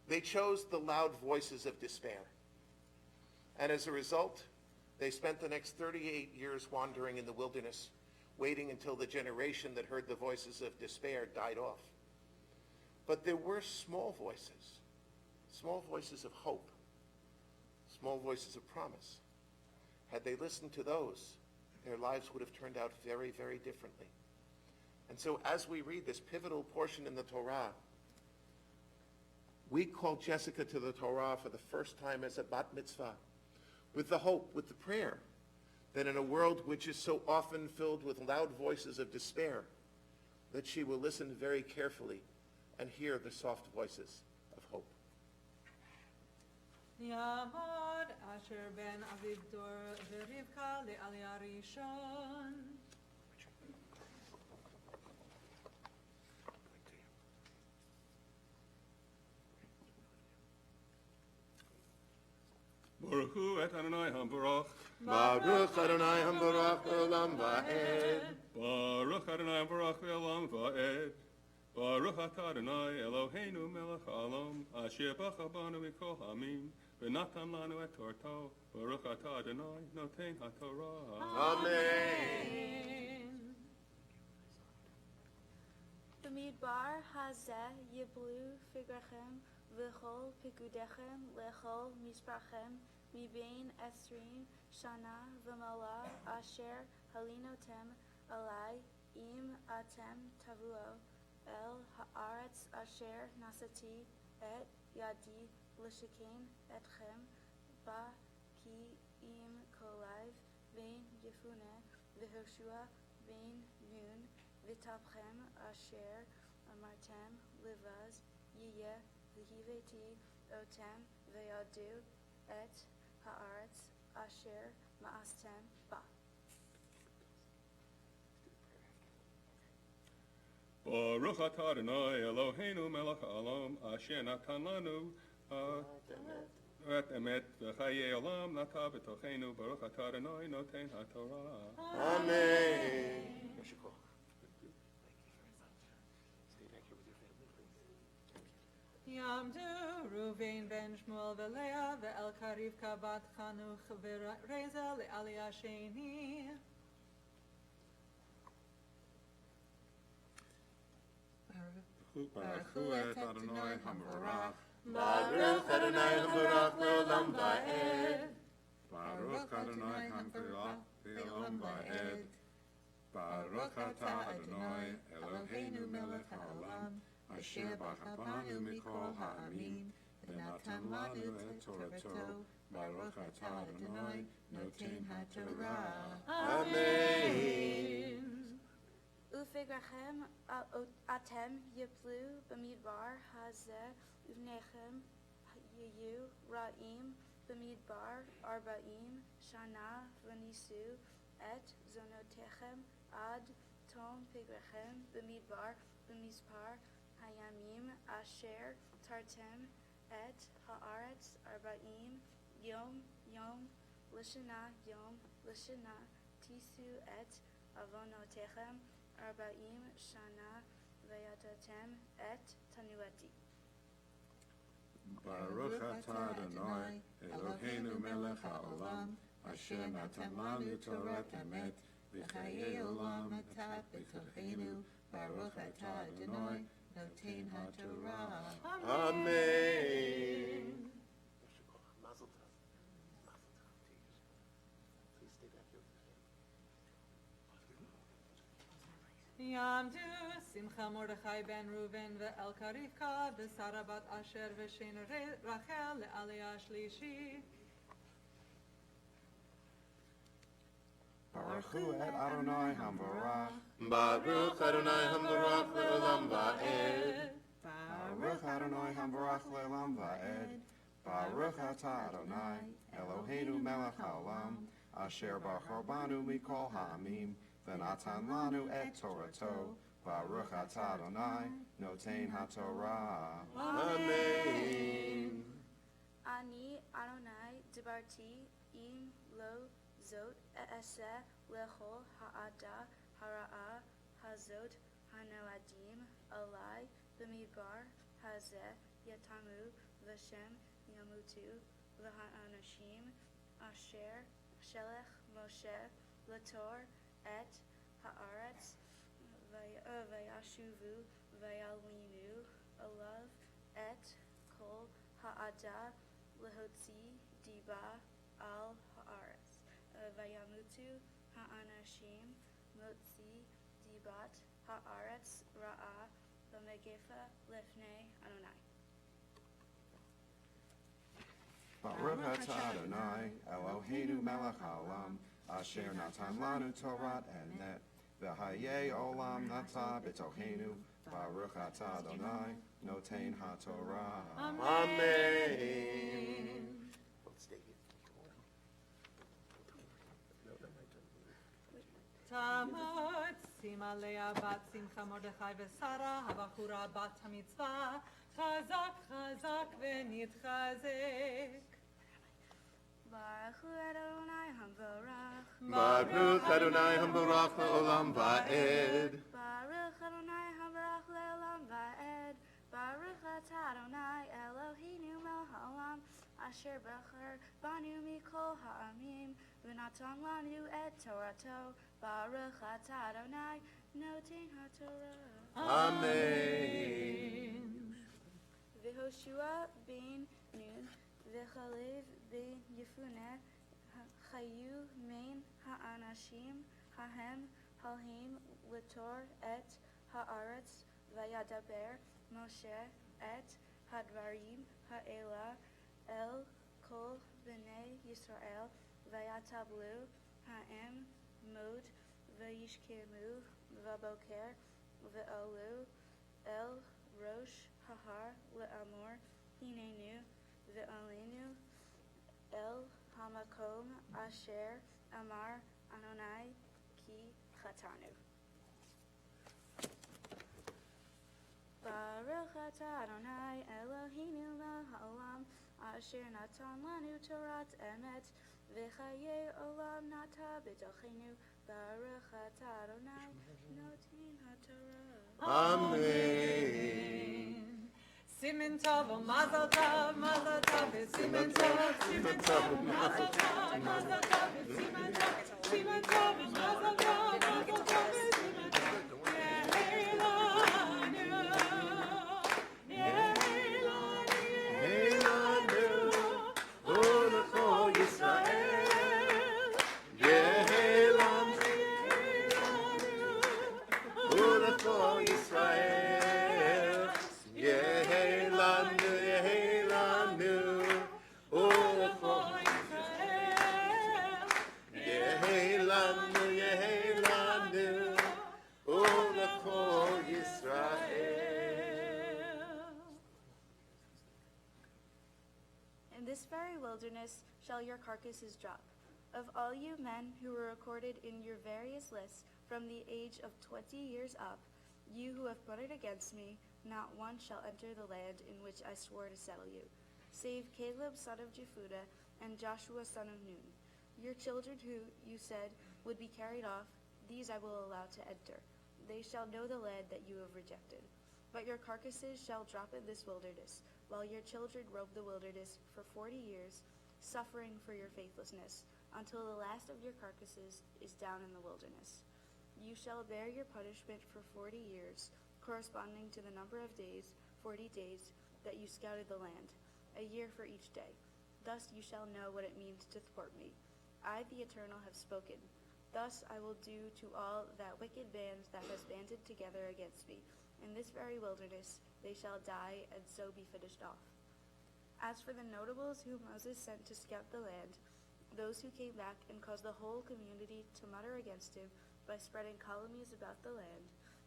They chose the loud voices of despair. And as a result, they spent the next 38 years wandering in the wilderness, waiting until the generation that heard the voices of despair died off. But there were small voices of hope, small voices of promise. Had they listened to those, their lives would have turned out very, very differently. And so as we read this pivotal portion in the Torah, we call Jessica to the Torah for the first time as a bat mitzvah, with the hope, with the prayer, that in a world which is so often filled with loud voices of despair, that she will listen very carefully and hear the soft voices of hope. Yamad Asher ben Avigdor v'Rivka le'Aliyah Rishon. Baruch hu et Adonai HaBarach. Baruch Adonai HaBarach Olam Va'ed. Baruch Adonai HaBarach ve'olam va'ed. Baruch atah Adonai Eloheinu melech ha'olam, asher bacha banu mikol ha'amim, v'natan lanu et Torah. Baruch atah Adonai noten ha'Torah. Amen. B'midbar hazeh yiblu figrachem v'chol pikudechem lechol misprachem mibein esrim shana v'mala asher halinotem alai im atem tavuo el haaretz asher nasati et yadi l'shikein etchem ba ki im kolaiv vein yefune v'hoshua vein nun v'tapchem asher amartem livaz yiyeh v'hiveti otem v'yadu et haaretz asher ma'astem ba. Baruch atah Adonai Eloheinu melech ha'olam, asher natan lanu et emet v'chayei olam nata b'tochenu. Baruch atah Adonai noten ha'Torah. Amen. Yeshua. Stay back here with your family, please. Yamdu Ruvain ben Shmuel v'Leah ve'Elka Rivka bat Chanuch v'Reza le'Aliyah Sheni. Baruch hu et Adonai HaBarach. Baruch Adonai HaBarach Olam Va'ed. Baruch Adonai HaBarach ve'olam va'ed. Baruch atah Adonai Eloheinu melech ha'olam, asher bacha banu mikol ha'amim, v'natan lanu et Torato. Baruch atah Adonai noten ha'Torah. Amen. Ufigrachem atem yiplu b'midbar hazeh uvnechem yiyu ra'im b'midbar arba'im shana v'nisu et zonotechem ad tom pigrachem b'midbar b'mispar hayamim asher tartem et haaretz arba'im yom lishana tisu et avonotechem arba'im shana v'yatatem et tanuati. Baruch atah Adonai Eloheinu melech ha'olam, asher natan lanu Torah emet, v'chayei olam atat b'tochenu. Baruch atah Adonai noten ha'Torah. Amen. Mazel tov. Mazel tov to you. Please stay back here with your family. Yamdu Simcha Mordechai ben Reuven ve'Elka Rivka v'Sara bat Asher v'Shen Rachel le'Aliyah Shlishi. Baruch hu et Adonai HaBarach. Baruch Adonai HaBarach Olam Va'ed. Baruch Adonai HaBarach le'olam va'ed. Baruch atah Adonai Eloheinu melech ha'olam, asher bacha banu mikol ha'amim, v'natan lanu et Torato. Baruch atah Adonai noten ha'Torah. Amen. Ani Adonai dibarti im lo וזאת אעשה לכל העדה הרעה הזאת הנועדים עלי במדבר הזה יטמאו ושם ימותו והאנשים אשר שלח משה לתור את הארץ וישובו וילינו עליו את כל העדה להוציא דיבה על הארץ וימותו האנשים מוציא דיבת הארץ רעה במגפה לפני אדוני. Baruch atah Adonai, Eloheinu melech haolam, asher natan lanu Torah emet, v'hayei olam nata b'tochenu, Baruch atah Adonai, noten haTorah. Amen. Let's stay here. No, not my turn. תמות, שימה לאה בת שמחה מרדכי ושרה, הבחורה בת המצווה, חזק חזק ונתחזק. Baruch Adonai Hambarach. Baruch Adonai Hambarach Le'olam Va'ed. Baruch Adonai Hambarach Le'olam Va'ed. Baruch atah Adonai Eloheinu melech haolam asher bachar banu mikol ha'amim v'natan lanu et Torato. Baruch atah Adonai noten haTorah. Amen. V'Hoshua ben Nun v'Chalev ben Yefuneh chayu mein ha'anashim hahem halhim l'tor et ha'aretz v'yadaber Moshe et hadvarim ha'ela el kol b'nei Yisrael v'yatablu ha'em mod v'yishkemu v'boker v'olu el rosh hahar le'amor hinenu v'olenu el hamakom asher amar Adonai ki chatanu. Baruch atah Adonai Eloheinu melech haolam asher natan lanu Torat emet v'chayei olam nata b'tochenu. Baruch atah Adonai noten haTorah. Amen. Simen tov u'mazel tov, simen tov, simen tov u'mazel tov, simen tov, simen tov u'mazel tov, simen tov. In this very wilderness shall your carcasses drop. Of all you men who were recorded in your various lists from the age of 20 years up, you who have plotted against me, not one shall enter the land in which I swore to settle you, save Caleb son of Jephunneh and Joshua son of Nun. Your children who, you said, would be carried off, these I will allow to enter. They shall know the land that you have rejected. But your carcasses shall drop in this wilderness, while your children roam the wilderness for 40 years, suffering for your faithlessness, until the last of your carcasses is down in the wilderness. You shall bear your punishment for 40 years, corresponding to the number of days, 40 days, that you scouted the land, a year for each day. Thus you shall know what it means to thwart me. I, the Eternal, have spoken. Thus I will do to all that wicked band that has banded together against me. In this very wilderness they shall die, and so be finished off. As for the notables whom Moses sent to scout the land, those who came back and caused the whole community to mutter against him by spreading calumnies about the land,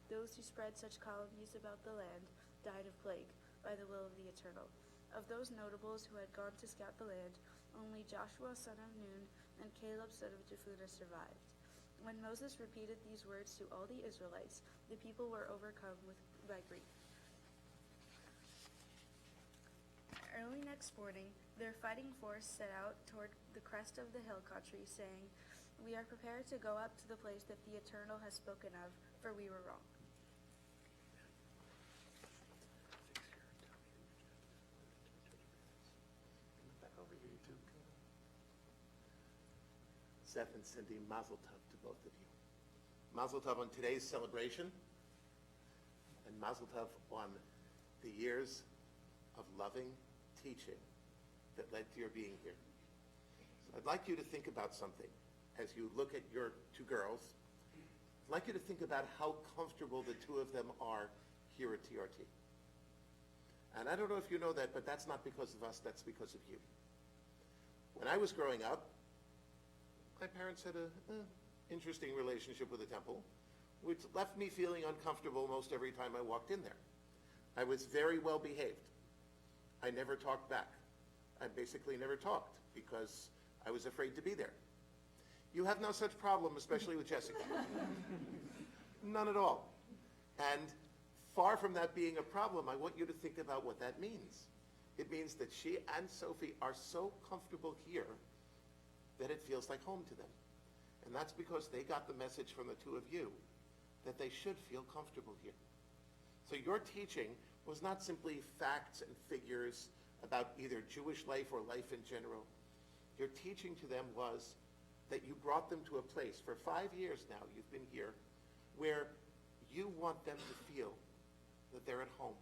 those who spread such calumnies about the land died of plague by the will of the Eternal. Of those notables who had gone to scout the land, only Joshua son of Nun and Caleb son of Jephunneh survived. When Moses repeated these words to all the Israelites, the people were overcome by grief. early next morning, their fighting force set out toward the crest of the hill country, saying, "We are prepared to go up to the place that the Eternal has spoken of, for we were wrong." Back over here, you two. Seth and Cindy, Mazel Tov to both of you. Mazel Tov on today's celebration, and Mazel Tov on the years of loving teaching that led to your being here. So I'd like you to think about something as you look at your two girls. I'd like you to think about how comfortable the two of them are here at TRT. And I don't know if you know that, but that's not because of us, that's because of you. When I was growing up, my parents had an interesting relationship with the temple, which left me feeling uncomfortable most every time I walked in there. I was very well behaved. I never talked back. I basically never talked because I was afraid to be there. You have no such problem, especially with Jessica. None at all. And far from that being a problem, I want you to think about what that means. It means that she and Sophie are so comfortable here that it feels like home to them. And that's because they got the message from the two of you that they should feel comfortable here. So your teaching was not simply facts and figures about either Jewish life or life in general. Your teaching to them was that you brought them to a place, for 5 years now you've been here, where you want them to feel that they're at home.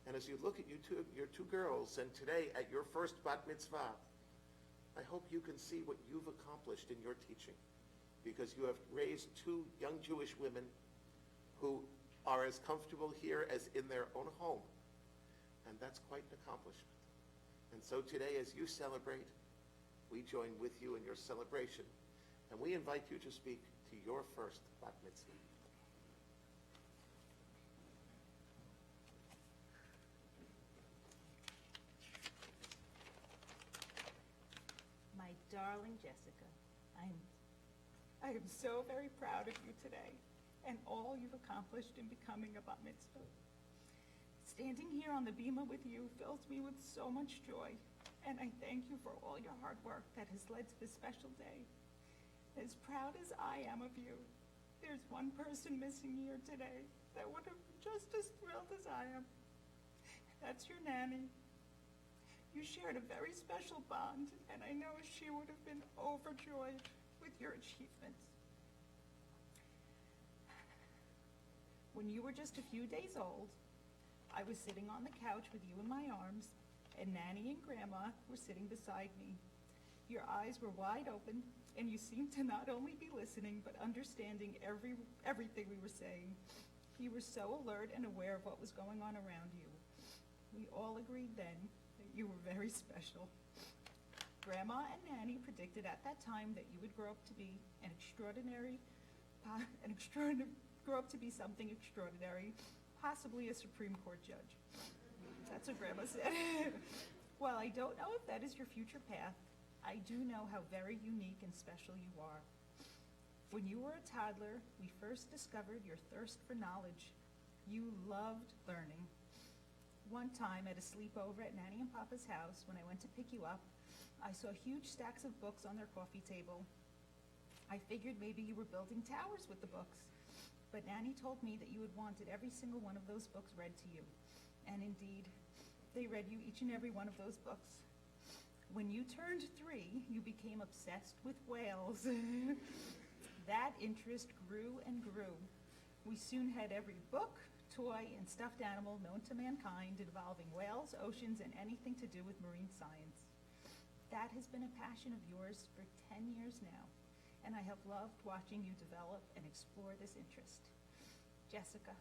And as you look at your two girls, and today at your first bat mitzvah, I hope you can see what you've accomplished in your teaching, because you have raised two young Jewish women who are as comfortable here as in their own home. And that's quite an accomplishment. And so today, as you celebrate, we join with you in your celebration, and we invite you to speak to your first bat mitzvah. My darling Jessica, I am so very proud of you today and all you've accomplished in becoming a bat mitzvah. Standing here on the bima with you fills me with so much joy, and I thank you for all your hard work that has led to this special day. As proud as I am of you, there's one person missing here today that would have been just as thrilled as I am. That's your nanny. You shared a very special bond, and I know she would have been overjoyed with your achievements. When you were just a few days old, I was sitting on the couch with you in my arms, and Nanny and Grandma were sitting beside me. Your eyes were wide open, and you seemed to not only be listening, but understanding everything we were saying. You were so alert and aware of what was going on around you. We all agreed then that you were very special. Grandma and Nanny predicted at that time that you would grow up to be grow up to be something extraordinary, possibly a Supreme Court judge. That's what Grandma said. While I don't know if that is your future path, I do know how very unique and special you are. When you were a toddler, we first discovered your thirst for knowledge. You loved learning. One time at a sleepover at Nanny and Papa's house, when I went to pick you up, I saw huge stacks of books on their coffee table. I figured maybe you were building towers with the books. But Nanny told me that you had wanted every single one of those books read to you. And indeed, they read you each and every one of those books. When you turned 3, you became obsessed with whales. That interest grew and grew. We soon had every book, toy, and stuffed animal known to mankind involving whales, oceans, and anything to do with marine science. That has been a passion of yours for 10 years now, and I have loved watching you develop and explore this interest. Jessica,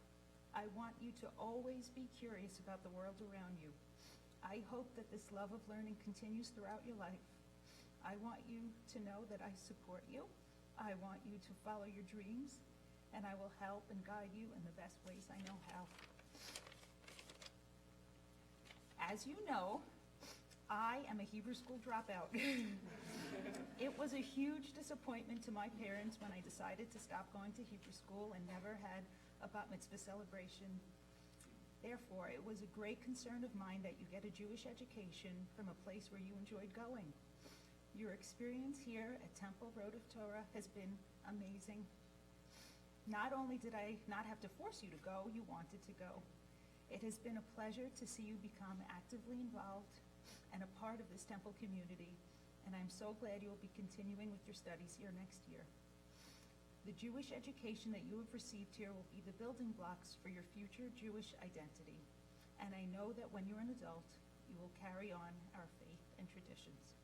I want you to always be curious about the world around you. I hope that this love of learning continues throughout your life. I want you to know that I support you. I want you to follow your dreams, and I will help and guide you in the best ways I know how. As you know, I am a Hebrew school dropout. It was a huge disappointment to my parents when I decided to stop going to Hebrew school and never had a bat mitzvah celebration. Therefore, it was a great concern of mine that you get a Jewish education from a place where you enjoyed going. Your experience here at Temple Rodeph Torah has been amazing. Not only did I not have to force you to go, you wanted to go. It has been a pleasure to see you become actively involved and a part of this temple community, and I'm so glad you will be continuing with your studies here next year. The Jewish education that you have received here will be the building blocks for your future Jewish identity, and I know that when you're an adult, you will carry on our faith and traditions.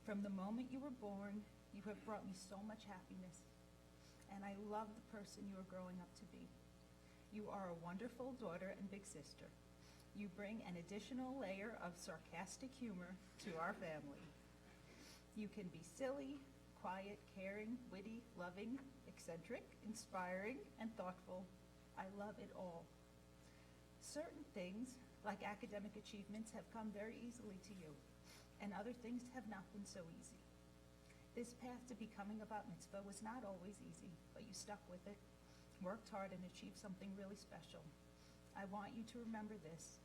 From the moment you were born, you have brought me so much happiness, and I love the person you are growing up to be. You are a wonderful daughter and big sister. You bring an additional layer of sarcastic humor to our family. You can be silly, quiet, caring, witty, loving, eccentric, inspiring, and thoughtful. I love it all. Certain things, like academic achievements, have come very easily to you, and other things have not been so easy. This path to becoming a bat mitzvah was not always easy, but you stuck with it, worked hard, and achieved something really special. I want you to remember this,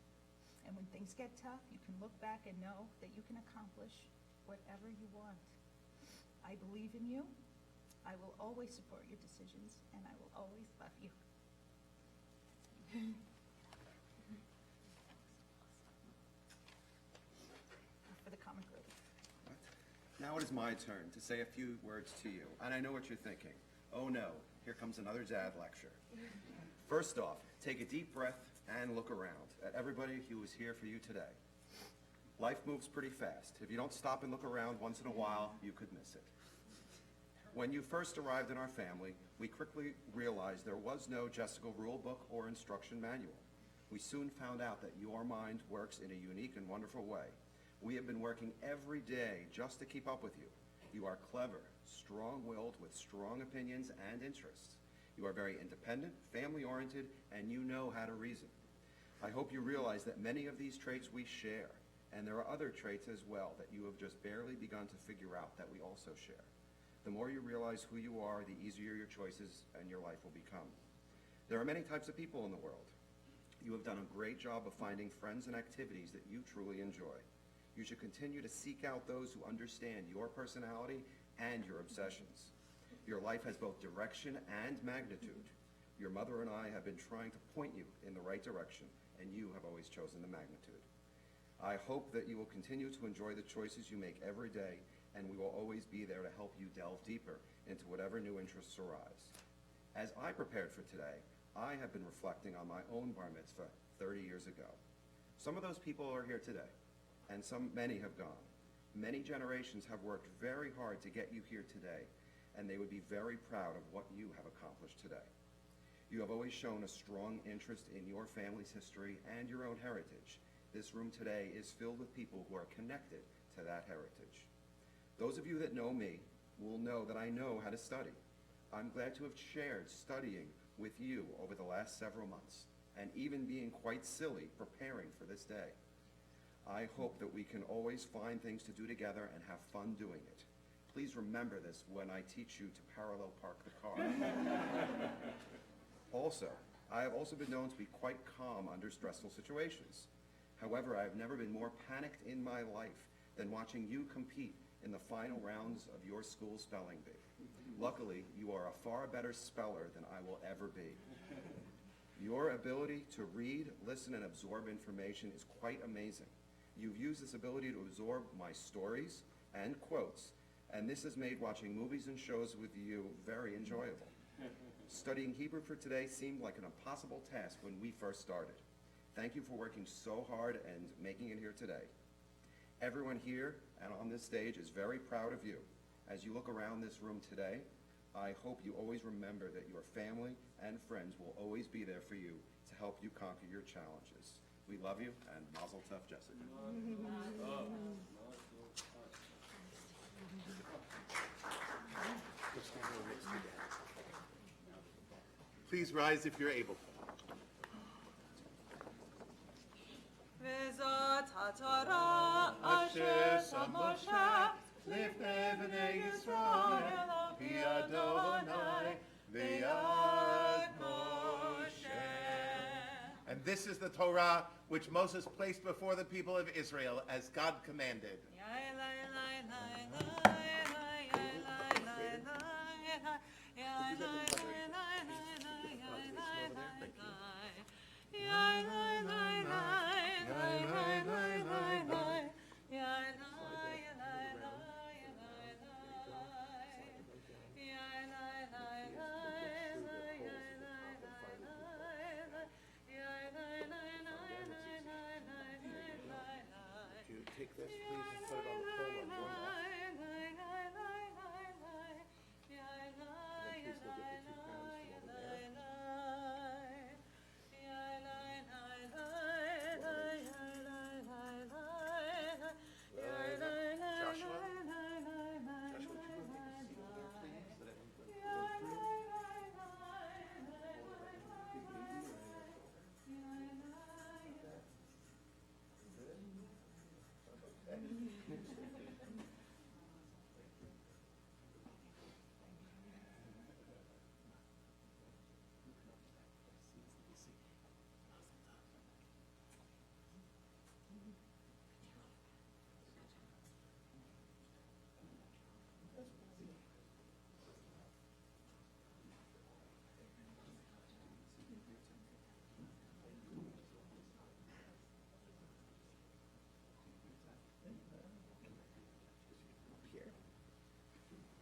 and when things get tough, you can look back and know that you can accomplish whatever you want. I believe in you. I will always support your decisions, and I will always love you. For the comic relief. Now it is my turn to say a few words to you, and I know what you're thinking. Oh no, here comes another dad lecture. First off, take a deep breath and look around at everybody who is here for you today. Life moves pretty fast. If you don't stop and look around once in a while, you could miss it. When you first arrived in our family, we quickly realized there was no Jessica rule book or instruction manual. We soon found out that your mind works in a unique and wonderful way. We have been working every day just to keep up with you. You are clever, strong-willed, with strong opinions and interests. You are very independent, family-oriented, and you know how to reason. I hope you realize that many of these traits we share, and there are other traits as well that you have just barely begun to figure out that we also share. The more you realize who you are, the easier your choices and your life will become. There are many types of people in the world. You have done a great job of finding friends and activities that you truly enjoy. You should continue to seek out those who understand your personality and your obsessions. Your life has both direction and magnitude. Your mother and I have been trying to point you in the right direction, and you have always chosen the magnitude. I hope that you will continue to enjoy the choices you make every day, and we will always be there to help you delve deeper into whatever new interests arise. As I prepared for today, I have been reflecting on my own bar mitzvah 30 years ago. Some of those people are here today, and many have gone. Many generations have worked very hard to get you here today, and they would be very proud of what you have accomplished today. You have always shown a strong interest in your family's history and your own heritage. This room today is filled with people who are connected to that heritage. Those of you that know me will know that I know how to study. I'm glad to have shared studying with you over the last several months, and even being quite silly preparing for this day. I hope that we can always find things to do together and have fun doing it. Please remember this when I teach you to parallel park the car. Also, I have also been known to be quite calm under stressful situations. However, I have never been more panicked in my life than watching you compete in the final rounds of your school spelling bee. Luckily, you are a far better speller than I will ever be. Your ability to read, listen, and absorb information is quite amazing. You've used this ability to absorb my stories and quotes, and this has made watching movies and shows with you very enjoyable. Studying Hebrew for today seemed like an impossible task when we first started. Thank you for working so hard and making it here today. Everyone here and on this stage is very proud of you. As you look around this room today, I hope you always remember that your family and friends will always be there for you to help you conquer your challenges. We love you, and Mazel Tov, Jessica. Please rise if you're able. וזאת התורה אשר שם משה לפני בני ישראל פי אדוני ביד משה. And this is the Torah which Moses placed before the people of Israel as God commanded. Would you take this, please, and put it on the pole on your left? And then please go get the 2 crowns from over there. Joshua? Joshua, would you go take a seat there, please? That everybody can go through?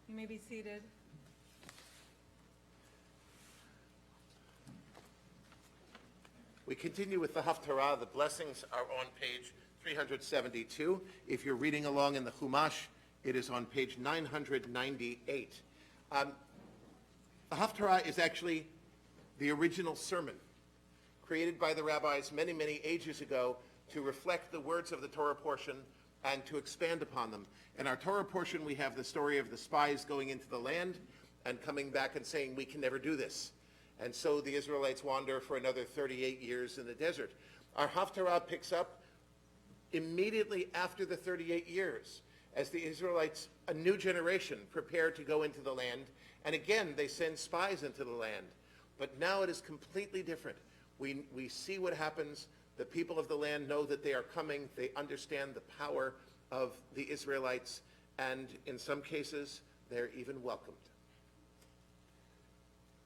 You may be seated. We continue with the Haftarah. The blessings are on page 372. If you're reading along in the Chumash, it is on page 998. The Haftarah is actually the original sermon created by the rabbis many, many ages ago to reflect the words of the Torah portion and to expand upon them. In our Torah portion, we have the story of the spies going into the land and coming back and saying, we can never do this. And so the Israelites wander for another 38 years in the desert. Our Haftarah picks up immediately after the 38 years as the Israelites, a new generation, prepare to go into the land. And again, they send spies into the land. But now it is completely different. We see what happens. The people of the land know that they are coming. They understand the power of the Israelites. And in some cases, they're even welcomed.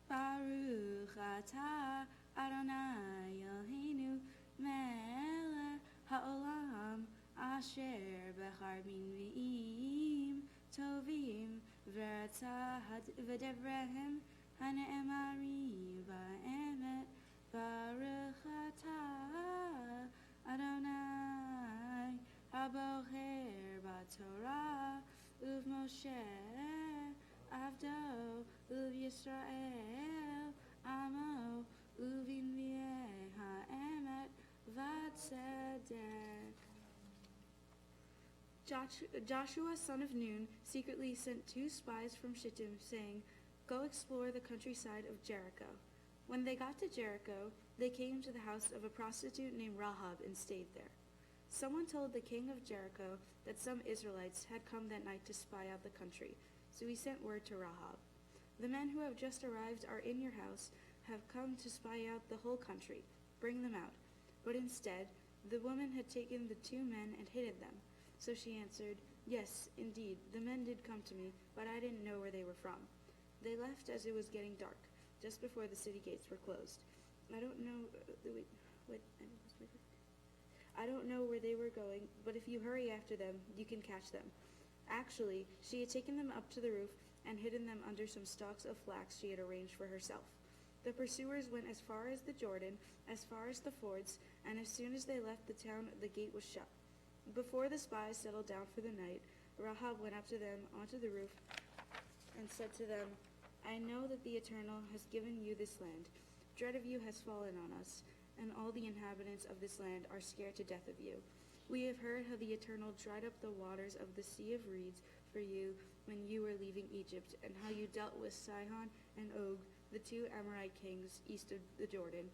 Baruch atah Adonai Eloheinu melech haolam asher bechar minviim tovim v'ratzah v'devrehem hane'emarim ba'emet. Baruch atah Adonai habocher b'Torah uv'Moshe Avdo uv Yisrael amo uvinvieh ha'emet v'tzedek. Joshua, son of Nun, secretly sent 2 spies from Shittim, saying, "Go explore the countryside of Jericho." When they got to Jericho, they came to the house of a prostitute named Rahab and stayed there. Someone told the king of Jericho that some Israelites had come that night to spy out the country, so he sent word to Rahab. "The men who have just arrived are in your house, have come to spy out the whole country. Bring them out." But instead, the woman had taken the 2 men and hidden them. So she answered, "Yes, indeed, the men did come to me, but I didn't know where they were from. They left as it was getting dark, just before the city gates were closed. I don't know where they were going, but if you hurry after them, you can catch them." Actually, she had taken them up to the roof and hidden them under some stalks of flax she had arranged for herself. The pursuers went as far as the Jordan, as far as the fords, and as soon as they left the town, the gate was shut. Before the spies settled down for the night, Rahab went up to them onto the roof and said to them, "I know that the Eternal has given you this land. Dread of you has fallen on us, and all the inhabitants of this land are scared to death of you. We have heard how the Eternal dried up the waters of the Sea of Reeds for you when you were leaving Egypt, and how you dealt with Sihon and Og, the 2 Amorite kings east of the Jordan,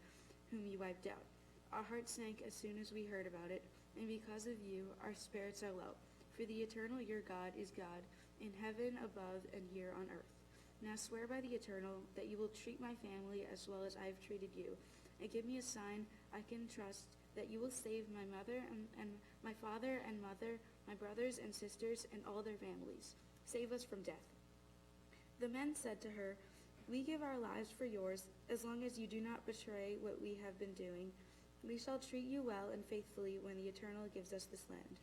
whom you wiped out. Our hearts sank as soon as we heard about it, and because of you, our spirits are low. For the Eternal your God is God, in heaven above and here on earth. Now swear by the Eternal that you will treat my family as well as I have treated you, and give me a sign I can trust that you will save my mother and my father and mother, my brothers and sisters, and all their families. Save us from death." The men said to her, "We give our lives for yours, as long as you do not betray what we have been doing. We shall treat you well and faithfully when the Eternal gives us this land."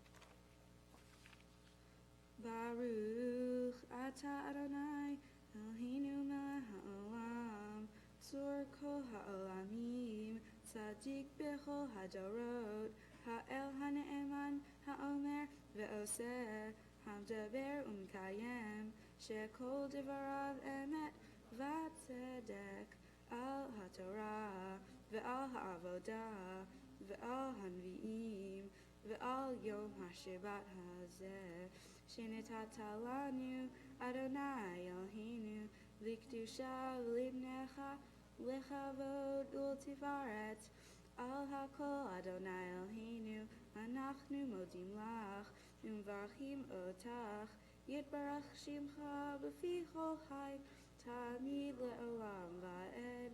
Baruch atah Adonai Eloheinu melech haolam, tzur kol ha'olamim, tzaddik bechol hadorot, ha'el ha'ne'eman ha'omer ve'oseh, ha'medaber u'mekayem, she'kol devarav emet v'tzedek, al ha'torah ve'al ha'avodah ve'al hanvi'im ve'al yom ha'shabbat hazeh, shenitata lanu Adonai Eloheinu, likdusha v'libnecha lechavod ultifaret, al hakol Adonai Eloheinu, anachnu modim lach, umvarchim otach, yitbarach shimcha b'fi chol chai, tamid le'olam va'ed,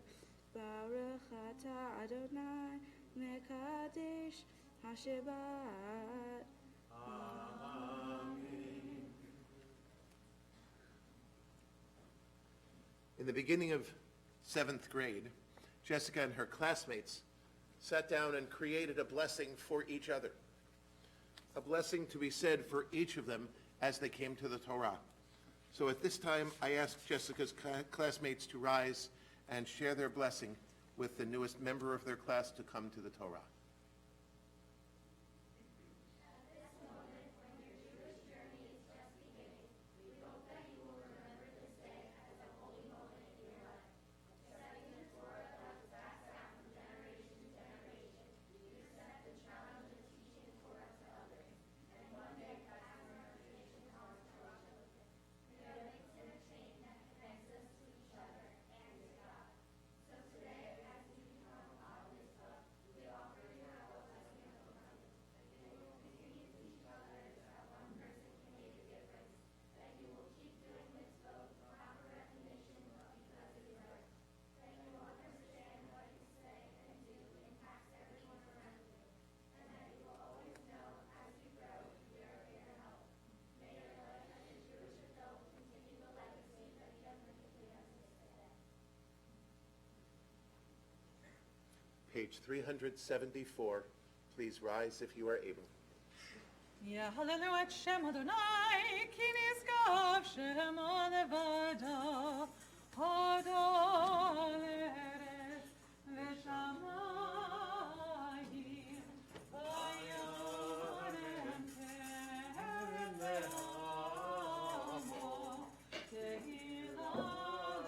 baruch atah Adonai, mekadesh ha'shabbat. In the beginning of 7th grade, Jessica and her classmates sat down and created a blessing for each other. A blessing to be said for each of them as they came to the Torah. So at this time, I ask Jessica's classmates to rise and share their blessing with the newest member of their class to come to the Torah. Page 374. Please rise if you are able. Yahallelu et Shem Adonai, ki niskav Shemo levado, Hodo le'eretz ve'shamayim, v'yorem keren le'amo, tehila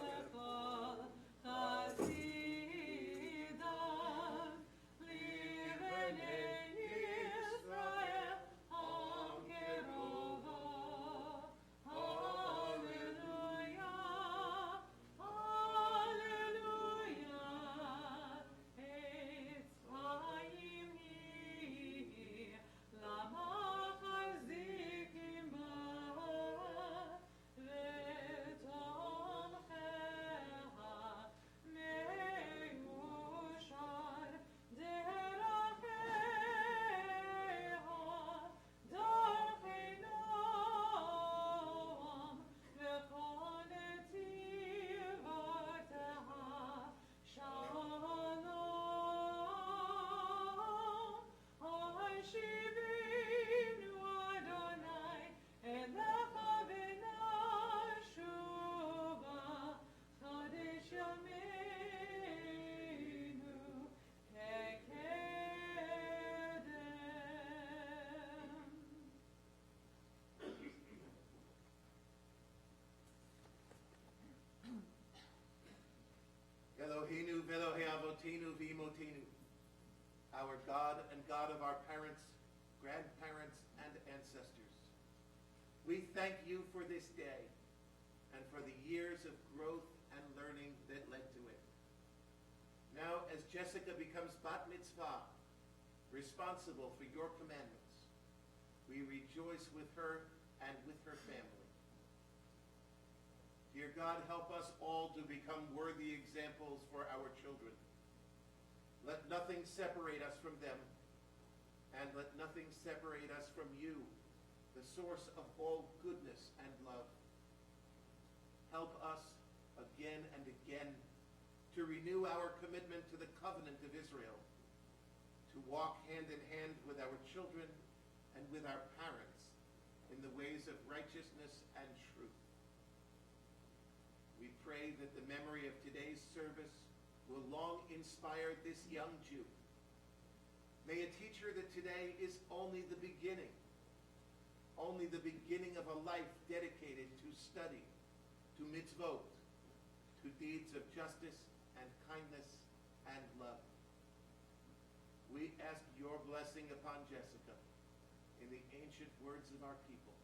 lechol chasidav, li'bnei Yisrael am keruva. Hallelujah, hallelujah, Eitz Chaim hi, lama chazikim ba, v'tomchecha meushar deracheha, darchei noam, v'chol netivoteha shalom. Hashivinu Adonai elecha v'nashuva, Chodesh yameinu kekedem. Eloheinu v'Elohei avotinu v'imotinu, our God and God of our parents, grandparents, and ancestors. We thank you for this day and for the years of growth and learning that led to it. Now, as Jessica becomes bat mitzvah, responsible for your commandments, we rejoice with her and with her family. Dear God, help us all to become worthy examples for our children. Let nothing separate us from them, and let nothing separate us from you, the source of all goodness and love. Help us again and again to renew our commitment to the covenant of Israel, to walk hand in hand with our children and with our parents in the ways of righteousness and truth. We pray that the memory of today's service will long inspire this young Jew. May it teach her that today is only the beginning of a life dedicated to study, to mitzvot, to deeds of justice and kindness and love. We ask your blessing upon Jessica in the ancient words of our people.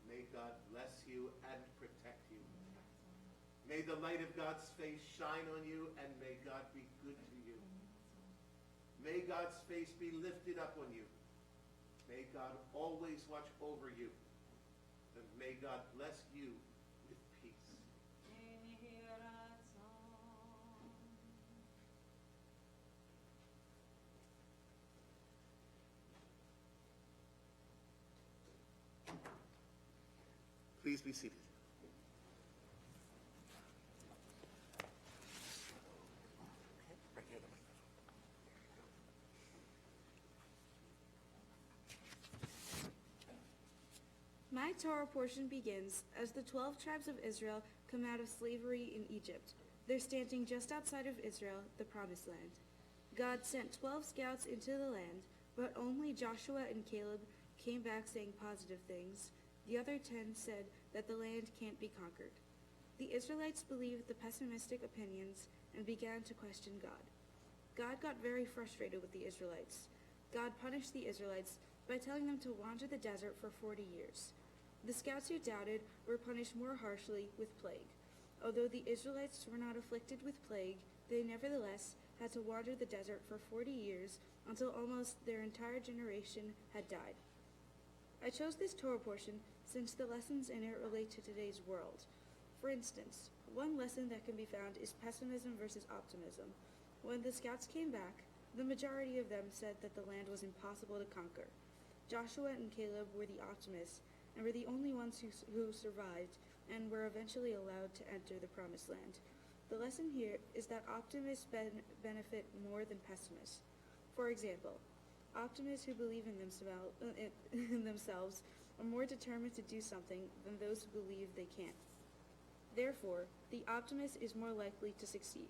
May God bless you and protect you. May the light of God's face shine on you, and may God be good to you. May God's face be lifted up on you. May God always watch over you. And may God bless you with peace. Please be seated. Right here, the microphone. My Torah portion begins as the 12 tribes of Israel come out of slavery in Egypt. They're standing just outside of Israel, the Promised Land. God sent 12 scouts into the land, but only Joshua and Caleb came back saying positive things. The other 10 said that the land can't be conquered. The Israelites believed the pessimistic opinions and began to question God. God got very frustrated with the Israelites. God punished the Israelites by telling them to wander the desert for 40 years. The scouts who doubted were punished more harshly with plague. Although the Israelites were not afflicted with plague, they nevertheless had to wander the desert for 40 years until almost their entire generation had died. I chose this Torah portion since the lessons in it relate to today's world. For instance, one lesson that can be found is pessimism versus optimism. When the scouts came back, the majority of them said that the land was impossible to conquer. Joshua and Caleb were the optimists and were the only ones who survived and were eventually allowed to enter the Promised Land. The lesson here is that optimists benefit more than pessimists. For example, optimists who believe in themselves are more determined to do something than those who believe they can't. Therefore, the optimist is more likely to succeed.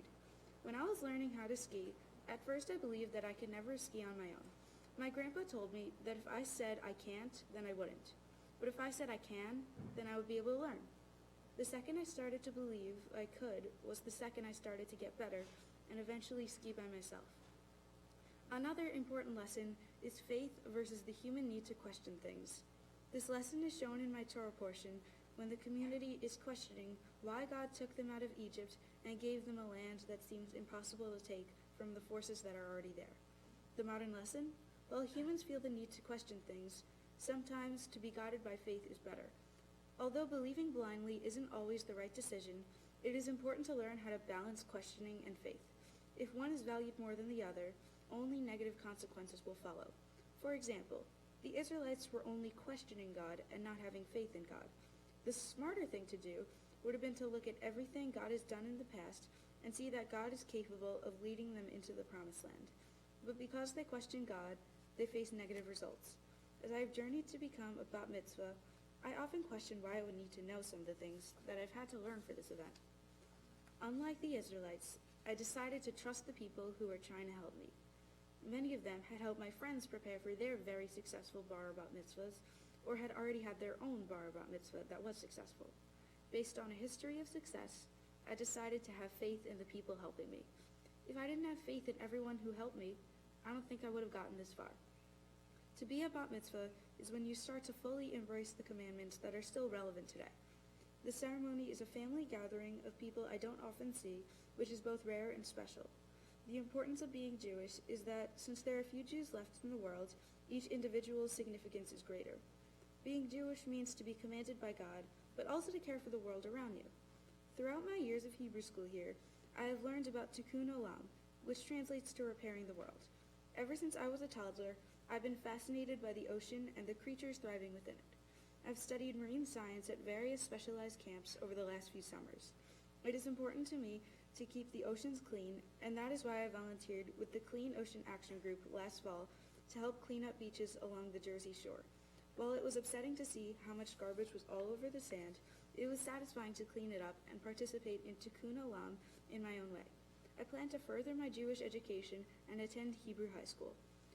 When I was learning how to ski, at first I believed that I could never ski on my own. My grandpa told me that if I said I can't, then I wouldn't. But if I said I can, then I would be able to learn. The second I started to believe I could was the second I started to get better and eventually ski by myself. Another important lesson is faith versus the human need to question things. This lesson is shown in my Torah portion when the community is questioning why God took them out of Egypt and gave them a land that seems impossible to take from the forces that are already there. The modern lesson? While humans feel the need to question things, sometimes to be guided by faith is better. Although believing blindly isn't always the right decision, it is important to learn how to balance questioning and faith. If one is valued more than the other, only negative consequences will follow. For example, the Israelites were only questioning God and not having faith in God. The smarter thing to do would have been to look at everything God has done in the past and see that God is capable of leading them into the Promised Land. But because they questioned God, they faced negative results. As I have journeyed to become a bat mitzvah, I often question why I would need to know some of the things that I've had to learn for this event. Unlike the Israelites, I decided to trust the people who were trying to help me. Many of them had helped my friends prepare for their very successful bar bat mitzvahs, or had already had their own bar bat mitzvah that was successful. Based on a history of success, I decided to have faith in the people helping me. If I didn't have faith in everyone who helped me, I don't think I would have gotten this far. To be a bat mitzvah is when you start to fully embrace the commandments that are still relevant today. The ceremony is a family gathering of people I don't often see, which is both rare and special. The importance of being Jewish is that since there are few Jews left in the world, each individual's significance is greater. Being Jewish means to be commanded by God, but also to care for the world around you. Throughout my years of Hebrew school here, I have learned about tikkun olam, which translates to repairing the world. Ever since I was a toddler, I've been fascinated by the ocean and the creatures thriving within it. I've studied marine science at various specialized camps over the last few summers. It is important to me to keep the oceans clean, and that is why I volunteered with the Clean Ocean Action Group last fall to help clean up beaches along the Jersey Shore. While it was upsetting to see how much garbage was all over the sand, it was satisfying to clean it up and participate in tikkun olam in my own way. I plan to further my Jewish education and attend Hebrew high school.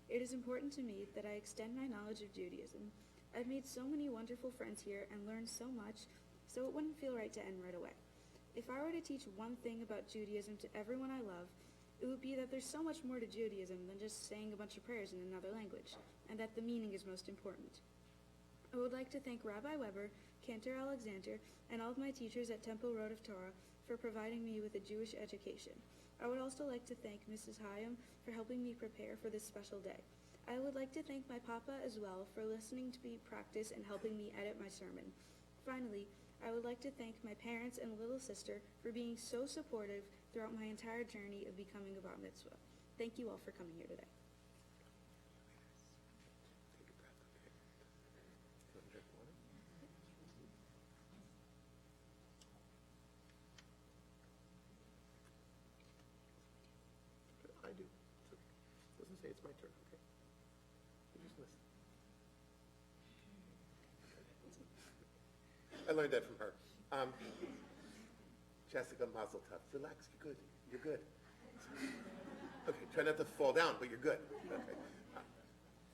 It is important to me that I extend my knowledge of Judaism. I've made so many wonderful friends here and learned so much, so it wouldn't feel right to end right away. If I were to teach one thing about Judaism to everyone I love, it would be that there's so much more to Judaism than just saying a bunch of prayers in another language, and that the meaning is most important. I would like to thank Rabbi Weber, Cantor Alexander, and all of my teachers at Temple Rodeph Torah for providing me with a Jewish education. I would also like to thank Mrs. Hayam for helping me prepare for this special day. I would like to thank my papa as well for listening to me practice and helping me edit my sermon. Finally, I would like to thank my parents and little sister for being so supportive throughout my entire journey of becoming a bar mitzvah. Thank you all for coming here today. Take a breath, okay? You want to drink water? I do. It's okay. Doesn't say it's my turn, okay? You just listen. I learned that from her. Jessica Mazel Tov. Relax, you're good. You're good. Okay, try not to fall down, but you're good. Okay.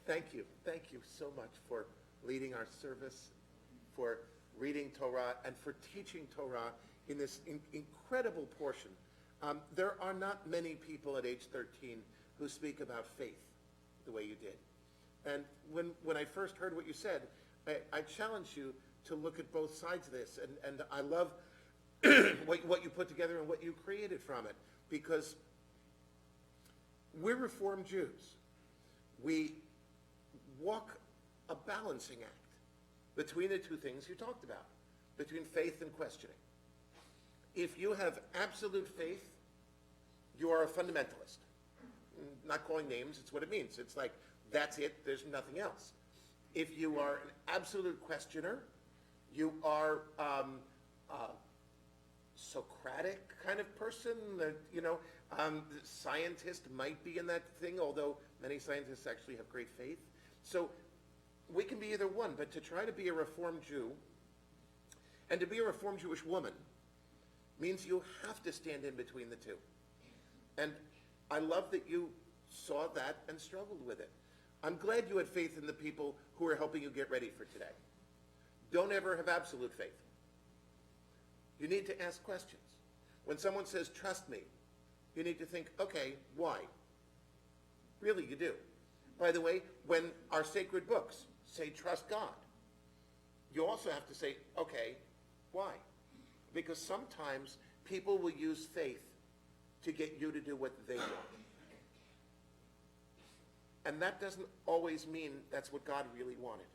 Thank you. Thank you so much for leading our service, for reading Torah, and for teaching Torah in this incredible portion. There are not many people at age 13 who speak about faith the way you did. And when I first heard what you said, I challenged you to look at both sides of this. And I love what you put together and what you created from it, because we're Reformed Jews. We walk a balancing act between the two things you talked about, between faith and questioning. If you have absolute faith, you are a fundamentalist. Not calling names, it's what it means. It's like, that's it, there's nothing else. If you are an absolute questioner, you are Socratic kind of person. Scientist might be in that thing, although many scientists actually have great faith. So we can be either one, but to try to be a Reformed Jew and to be a Reformed Jewish woman means you have to stand in between the two. And I love that you saw that and struggled with it. I'm glad you had faith in the people who are helping you get ready for today. Don't ever have absolute faith. You need to ask questions. When someone says, trust me, you need to think, okay, why? Really, you do. By the way, when our sacred books say trust God, you also have to say, okay, why? Because sometimes people will use faith to get you to do what they want. And that doesn't always mean that's what God really wanted.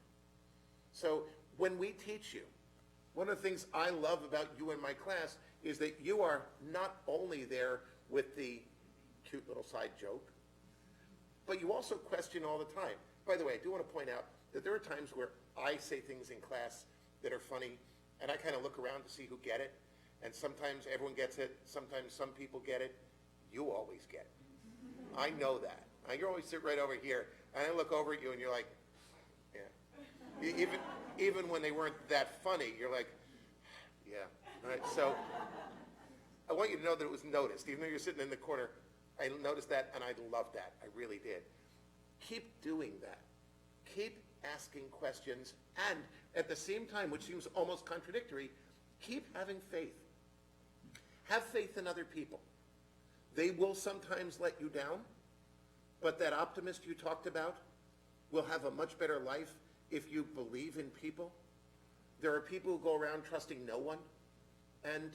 So when we teach you, one of the things I love about you in my class is that you are not only there with the cute little side joke, but you also question all the time. By the way, I do want to point out that there are times where I say things in class that are funny, and I kind of look around to see who get it. And sometimes everyone gets it. Sometimes some people get it. You always get it. I know that. You always sit right over here, and I look over at you, and you're like, yeah. Even when they weren't that funny, you're like, yeah. Right? So I want you to know that it was noticed, even though you're sitting in the corner. I noticed that, and I loved that. I really did. Keep doing that. Keep asking questions, and at the same time, which seems almost contradictory, keep having faith. Have faith in other people. They will sometimes let you down, but that optimist you talked about will have a much better life if you believe in people. There are people who go around trusting no one, and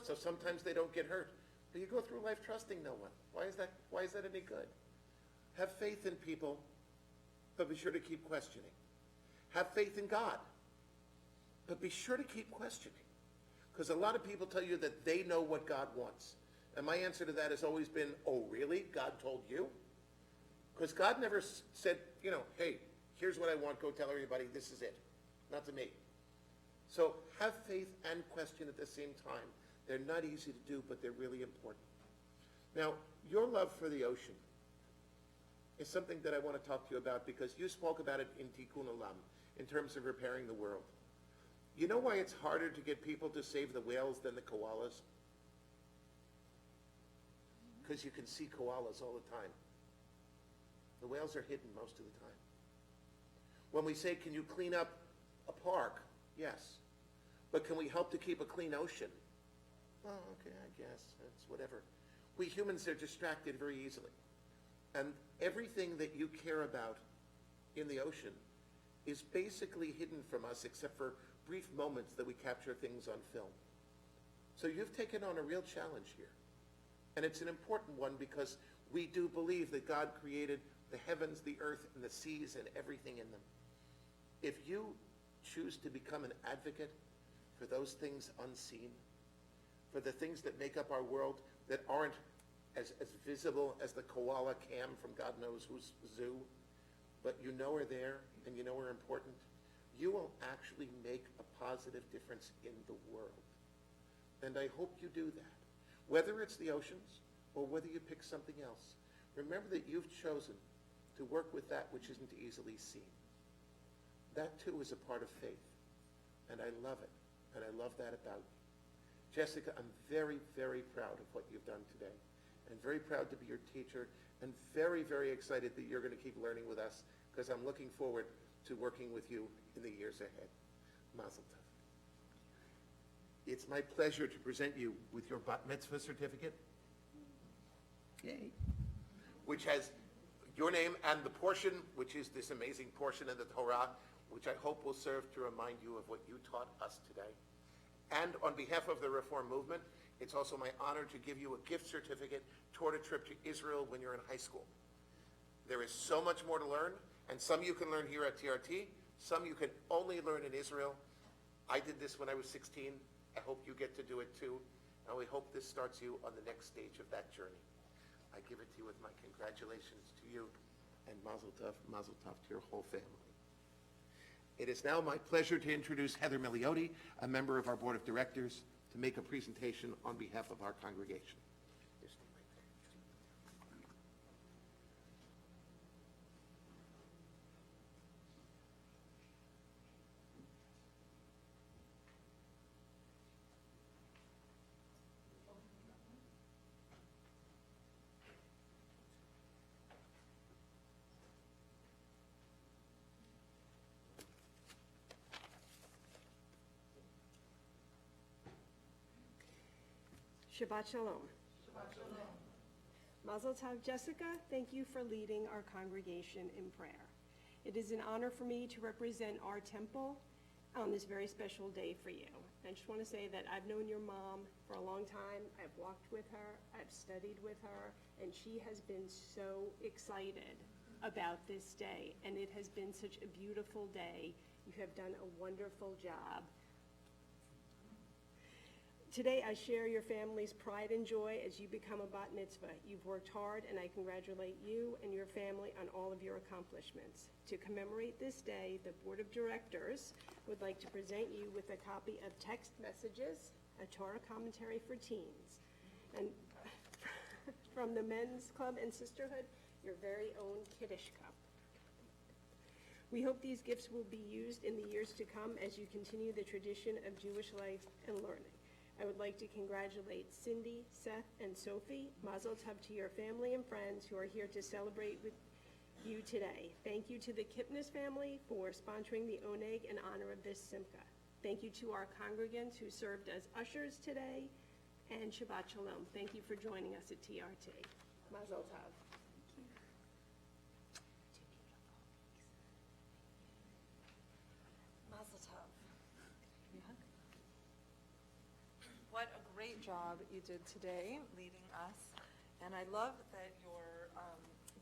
so sometimes they don't get hurt. But you go through life trusting no one. Why is that any good? Have faith in people, but be sure to keep questioning. Have faith in God, but be sure to keep questioning. Because a lot of people tell you that they know what God wants. And my answer to that has always been, oh, really? God told you? Because God never said, hey, here's what I want, go tell everybody, this is it. Not to me. So have faith and question at the same time. They're not easy to do, but they're really important. Now, your love for the ocean is something that I want to talk to you about because you spoke about it in Tikkun Olam, in terms of repairing the world. You know why it's harder to get people to save the whales than the koalas? Because you can see koalas all the time. The whales are hidden most of the time. When we say, can you clean up a park? Yes. But can we help to keep a clean ocean? Oh, okay, I guess. That's whatever. We humans are distracted very easily. And everything that you care about in the ocean is basically hidden from us except for brief moments that we capture things on film. So you've taken on a real challenge here. And it's an important one because we do believe that God created the heavens, the earth, and the seas, and everything in them. If you choose to become an advocate for those things unseen, for the things that make up our world that aren't as visible as the koala cam from God knows whose zoo, but you know are there and you know are important, you will actually make a positive difference in the world. And I hope you do that. Whether it's the oceans or whether you pick something else, remember that you've chosen to work with that which isn't easily seen. That too is a part of faith. And I love it. And I love that about you. Jessica, I'm very, very proud of what you've done today. And very proud to be your teacher. And very, very excited that you're going to keep learning with us because I'm looking forward to working with you in the years ahead. Mazel tov. It's my pleasure to present you with your bat mitzvah certificate. Yay. Which has your name and the portion, which is this amazing portion of the Torah, which I hope will serve to remind you of what you taught us today. And on behalf of the Reform Movement, it's also my honor to give you a gift certificate toward a trip to Israel when you're in high school. There is so much more to learn, and some you can learn here at TRT, some you can only learn in Israel. I did this when I was 16. I hope you get to do it too, and we hope this starts you on the next stage of that journey. I give it to you with my congratulations to you, and mazel tov to your whole family. It is now my pleasure to introduce Heather Milioti, a member of our Board of Directors, to make a presentation on behalf of our congregation. Shabbat Shalom. Shabbat Shalom. Mazel Tov, Jessica, thank you for leading our congregation in prayer. It is an honor for me to represent our temple on this very special day for you. I just want to say that I've known your mom for a long time. I've walked with her, I've studied with her, and she has been so excited about this day. And it has been such a beautiful day. You have done a wonderful job. Today, I share your family's pride and joy as you become a bat mitzvah. You've worked hard, and I congratulate you and your family on all of your accomplishments. To commemorate this day, the Board of Directors would like to present you with a copy of Text Messages, a Torah commentary for teens. And from the Men's Club and Sisterhood, your very own Kiddush cup. We hope these gifts will be used in the years to come as you continue the tradition of Jewish life and learning. I would like to congratulate Cindy, Seth, and Sophie. Mazel tov to your family and friends who are here to celebrate with you today. Thank you to the Kipnis family for sponsoring the Oneg in honor of this Simcha. Thank you to our congregants who served as ushers today, and Shabbat Shalom. Thank you for joining us at TRT. Mazel tov. Mazel tov. What a great job you did today leading us. And I love that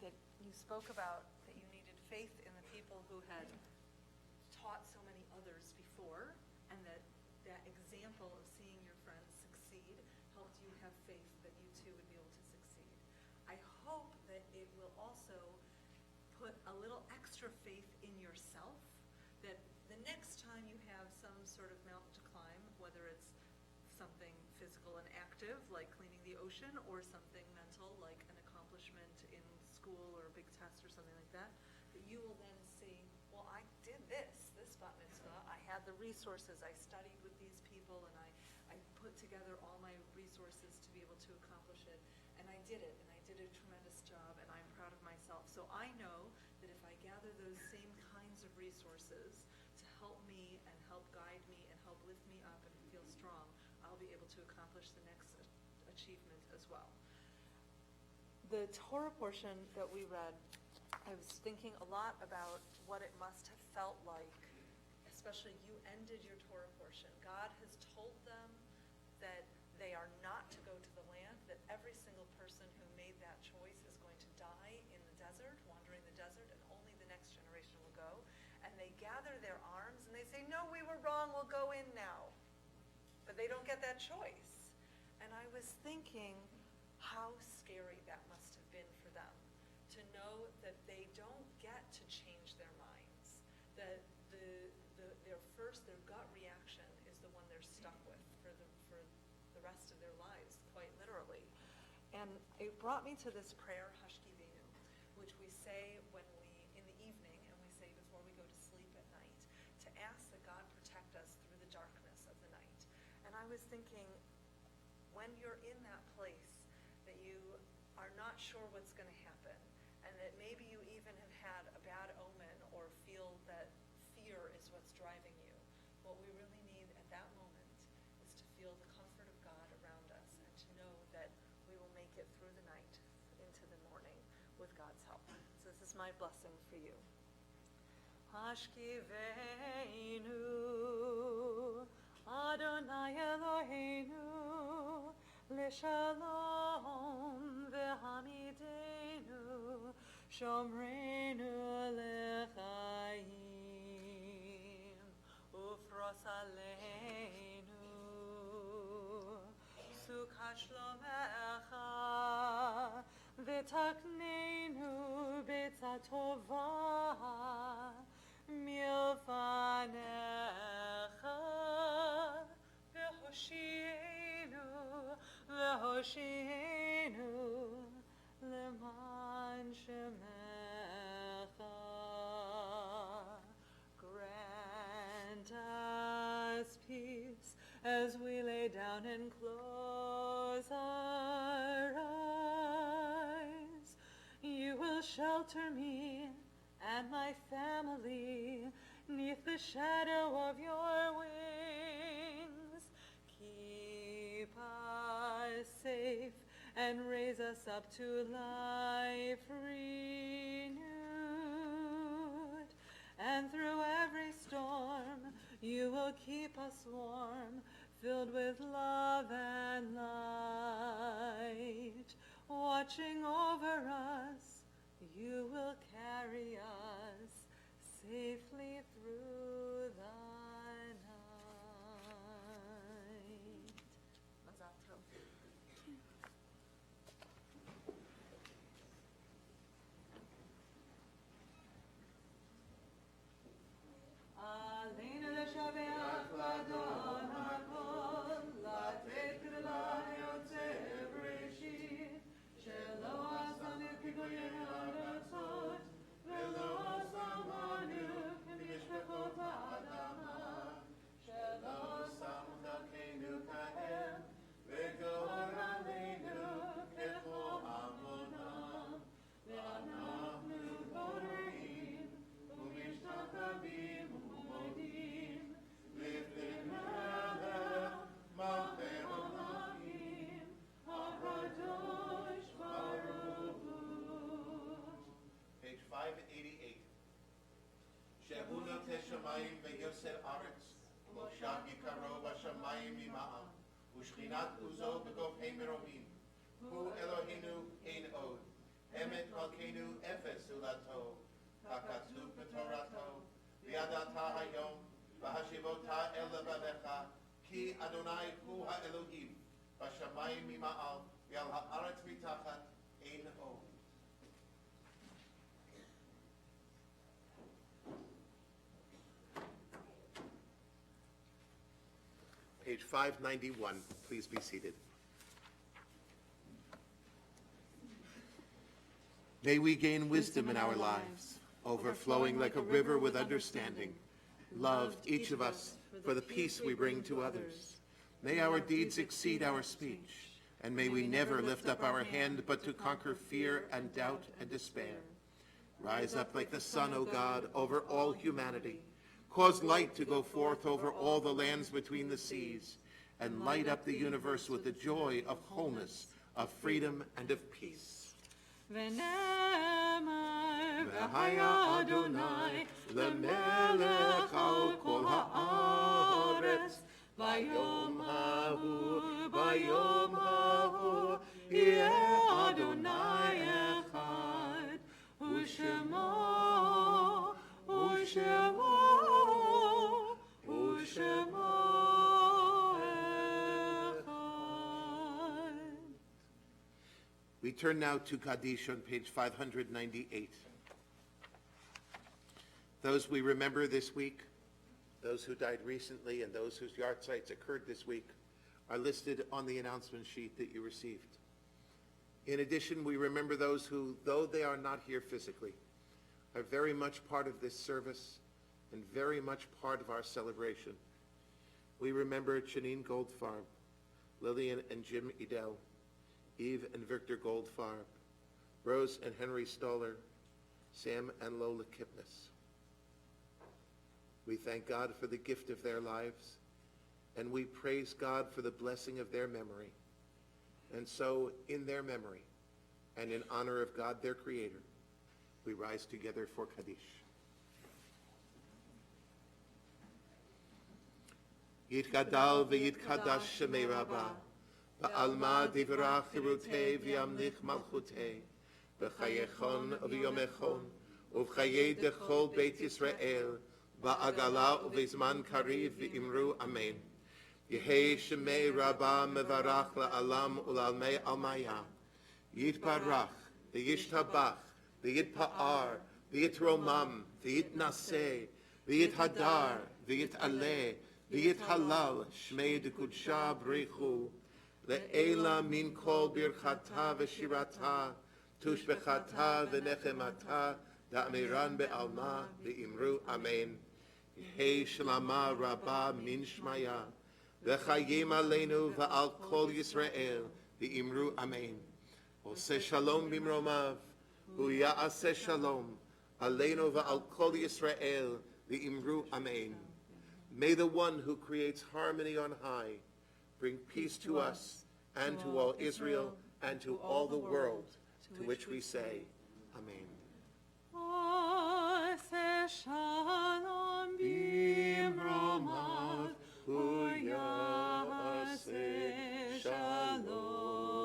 that you spoke about that you needed faith in the people who had taught so many others before, and that example of seeing your friends succeed helped you have faith that you too would be able to succeed. I hope that it will also put a little extra faith in yourself, that the next time you have some sort of mountain to climb, whether it's something physical and active like cleaning the ocean, or something mental like an accomplishment in school or a big test or something like that you will then see, well, I did this bat mitzvah, I had the resources, I studied with these people, and I put together all my resources to be able to accomplish it, and I did it, and I did a tremendous job, and I'm proud of myself. So I know that if I gather those same kinds of resources to help me and help guide me and help lift me up and feel strong, I'll be able to accomplish the next achievement as well. The Torah portion that we read, I was thinking a lot about what it must have felt like, especially you ended your Torah portion. God has told them that they are not to go to the land, that every single person who made that choice is going to die in the desert, wandering the desert, and only the next generation will go. And they gather their arms and they say, no, we were wrong, we'll go in now. But they don't get that choice. And I was thinking how scary that must have been for them, to know that they don't get to change their minds, that their gut reaction is the one they're stuck with for the rest of their lives, quite literally. And it brought me to this prayer, Hashkivenu, which we say in the evening, and we say before we go to sleep at night, to ask that God protect us through the darkness of the night. And I was thinking, when you're in that place, that you are not sure what's going to happen, and that maybe you even have had a bad omen or feel that fear is what's driving you, what we really need at that moment is to feel the comfort of God around us and to know that we will make it through the night into the morning with God's help. So this is my blessing for you. Hashkivenu Adonai Eloheinu L'shalom v'hamidenu Shomreinu l'chaim Ufros aleinu Sukkah shlomecha V'takneinu b'tzah tova milfanecha V'hoshienu leman shemecha. Grant us peace as we lay down and close our eyes. You will shelter me and my family 'neath the shadow of your wings. Keep us safe and raise us up to life renewed. And through every storm, you will keep us warm, filled with love and light. Watching over us, you will carry us safely through the night. Mazal tov. Aleinu l'shabeach l'Adon hakol, לתת קללה יוצא בראשית, שלא עשנו כגויי הארצות, ולא עשנו בשמיים ויוסר ארץ, ומושב יקרו בשמיים ממעל, ושכינת עוזו בגופי מרומים. הוא אלוהינו אין עוד, אמת מלכנו אפס זולתו, ככתוב בתורתו, וידעת היום, והשיבותה אל לבביך, כי אדוני הוא האלוהים, בשמיים ממעל, ועל הארץ מתחת אין עוד. Page 591, please be seated. May we gain wisdom in our lives, overflowing like a river with understanding. Love each of us for the peace we bring to others. May our deeds exceed our speech, and may we never lift up our hand but to conquer fear and doubt and despair. Rise up like the sun, O God, over all humanity. Cause light to go forth over all the lands between the seas, and light up the universe with the joy of wholeness, of freedom, and of peace. V'haya Adonai lemelech al kol haaretz, vayom hahu yeh Adonai echad, u'shemo echad. We turn now to Kaddish on page 598. Those we remember this week, those who died recently, and those whose yahrzeits occurred this week are listed on the announcement sheet that you received. In addition, we remember those who, though they are not here physically, are very much part of this service and very much part of our celebration. We remember Janine Goldfarb, Lillian and Jim Edel, Eve and Victor Goldfarb, Rose and Henry Stoller, Sam and Lola Kipnis. We thank God for the gift of their lives, and we praise God for the blessing of their memory. And so, in their memory, and in honor of God, their Creator, we rise together for Kaddish. Yitgadal v'yitkadash shemei Rabbah, Ba'alma divrach hirutei v'yamlich malchutei, v'chayechon v'yomechon, uv'chayei dechol Beit Yisrael, ba'agala uv'izman kariv v'imru amen. Yehei shemei Rabbah mevarach la'alam u'lalmei almaya, yitbarach, v'yishtabach, v'yitpa'ar, v'yitromam, v'yitnaseh, v'yithadar, v'yitaleh, v'yithalal, shmei dekudsha brichu, le'ela min kol birchata v'shirata, tushbechata v'nechemata, da'amiran be'alma, v'imru amen. Yehei shalama Rabbah min shmaya, v'chayim aleinu v'al kol Yisrael, v'imru amen. Oseh shalom bimromav, u'ya'aseh shalom, aleinu v'al kol Yisrael, v'imru amen. May the one who creates harmony on high bring peace to us and to all Israel and to all the world, to which we say, Amen. Oseh shalom bimromav, u'ya'aseh shalom,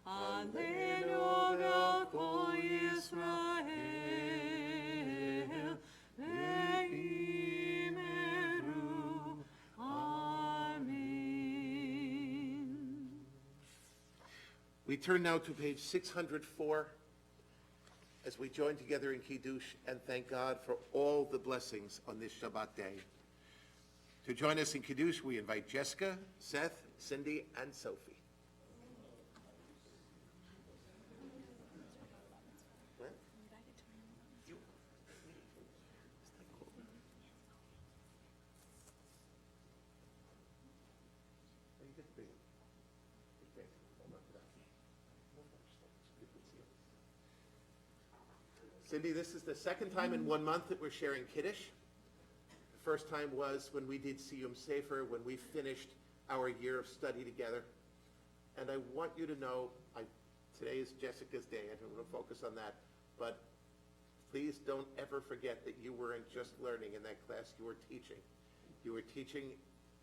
aleinu v'al kol Yisrael, ve'imeru. Amen. We turn now to page 604 as we join together in Kiddush and thank God for all the blessings on this Shabbat day. To join us in Kiddush, we invite Jessica, Seth, Cindy, and Sophie. What? Cindy, this is the second time in 1 month that we're sharing Kiddush. The first time was when we did Siyum Sefer, when we finished our year of study together. And I want you to know, today is Jessica's day. I don't want to focus on that. But Please don't ever forget that you weren't just learning in that class, you were teaching. You were teaching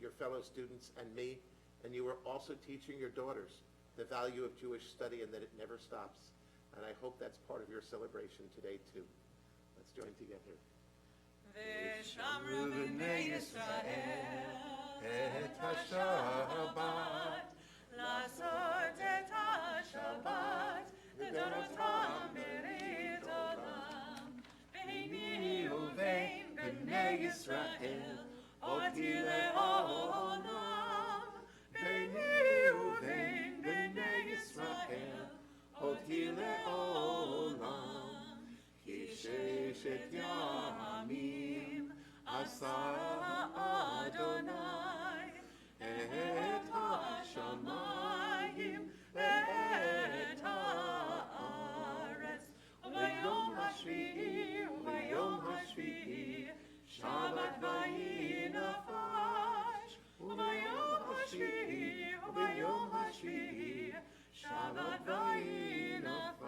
your fellow students and me, and you were also teaching your daughters the value of Jewish study and that it never stops. And I hope that's part of your celebration today too. Let's join together. ושמרו בני ישראל את השבת, לעשות את השבת לדורותם ברית עולם. ביני ובין בני ישראל אותי לעולם. ביני ובין בני ישראל אותי לעולם. כי ששת ימים עשה אדוני את השמיים ואת הארץ, וביום השביעי שבת וינפש, וביום השביעי שבת וינפש.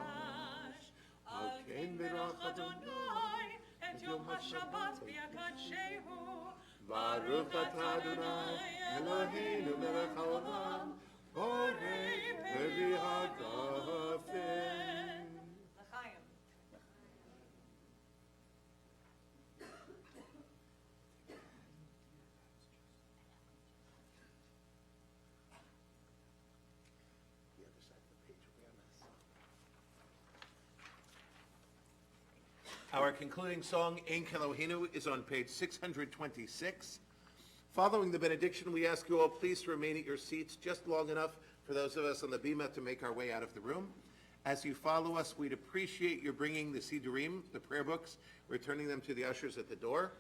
על כן ברך אדוני את יום השבת ויקדשהו. ברוך אתה אדוני אלוהינו מלך העולם, בורא פרי הגפן. לחיים. The other side of the page will be on that side. Our concluding song, Ein Kelohinu, is on page 626. Following the benediction, we ask you all please to remain at your seats just long enough for those of us on the bima to make our way out of the room. As you follow us, we'd appreciate your bringing the Sidurim, the prayer books, returning them to the ushers at the door.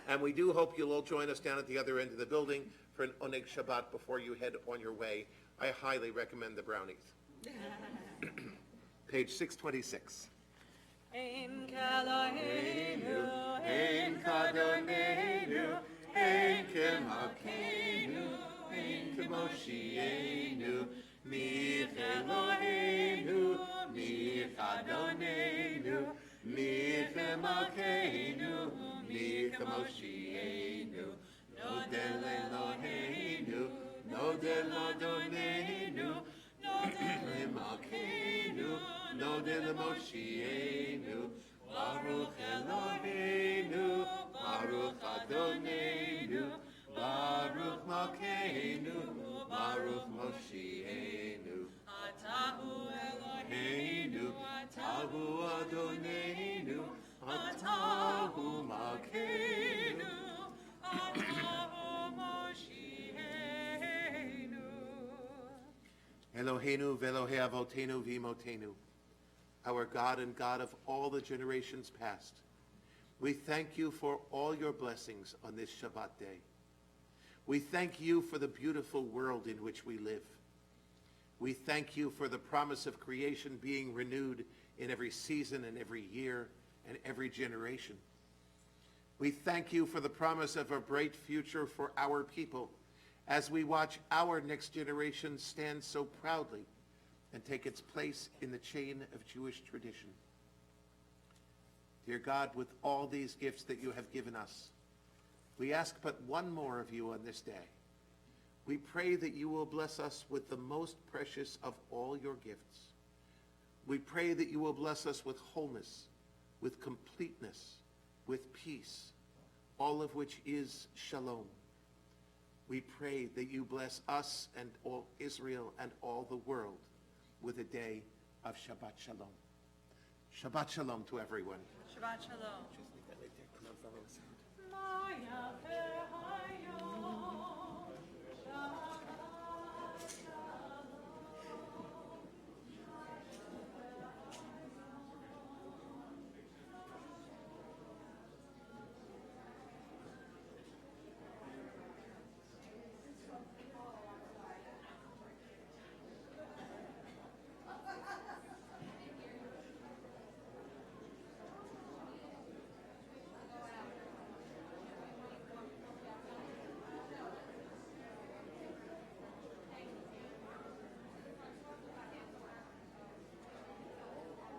And we do hope you'll all join us down at the other end of the building for an Oneg Shabbat before you head on your way. I highly recommend the brownies. Page 626. Ein Kelohinu, Ein Kadonenu, Ein Kemalkeinu, Ein Kemoshienu, Mi Eloheinu, Mi Kadonenu, Mi Kemalkeinu, Mi Kemoshienu, Nodel Eloheinu, Nodel Adonenu, Nodel Malkeinu, Nodel Moshienu, Baruch Eloheinu, Baruch Adonenu, Baruch Malkeinu, Baruch Moshienu. Atahu Eloheinu, Atahu Adonenu, Atahu Malkeinu. Atahu Moshienu. Eloheinu ve'Elohei avotenu v'imotenu, our God and God of all the generations past, we thank you for all your blessings on this Shabbat day. We thank you for the beautiful world in which we live. We thank you for the promise of creation being renewed in every season and every year and every generation. We thank you for the promise of a bright future for our people as we watch our next generation stand so proudly and take its place in the chain of Jewish tradition. Dear God, with all these gifts that you have given us, we ask but one more of you on this day. We pray that you will bless us with the most precious of all your gifts. We pray that you will bless us with wholeness, with completeness, with peace, all of which is shalom. We pray that you bless us and all Israel and all the world with a day of Shabbat Shalom. Shabbat Shalom to everyone. Shabbat Shalom. Just leave that right there. Come on, follow us. Maya Shabbat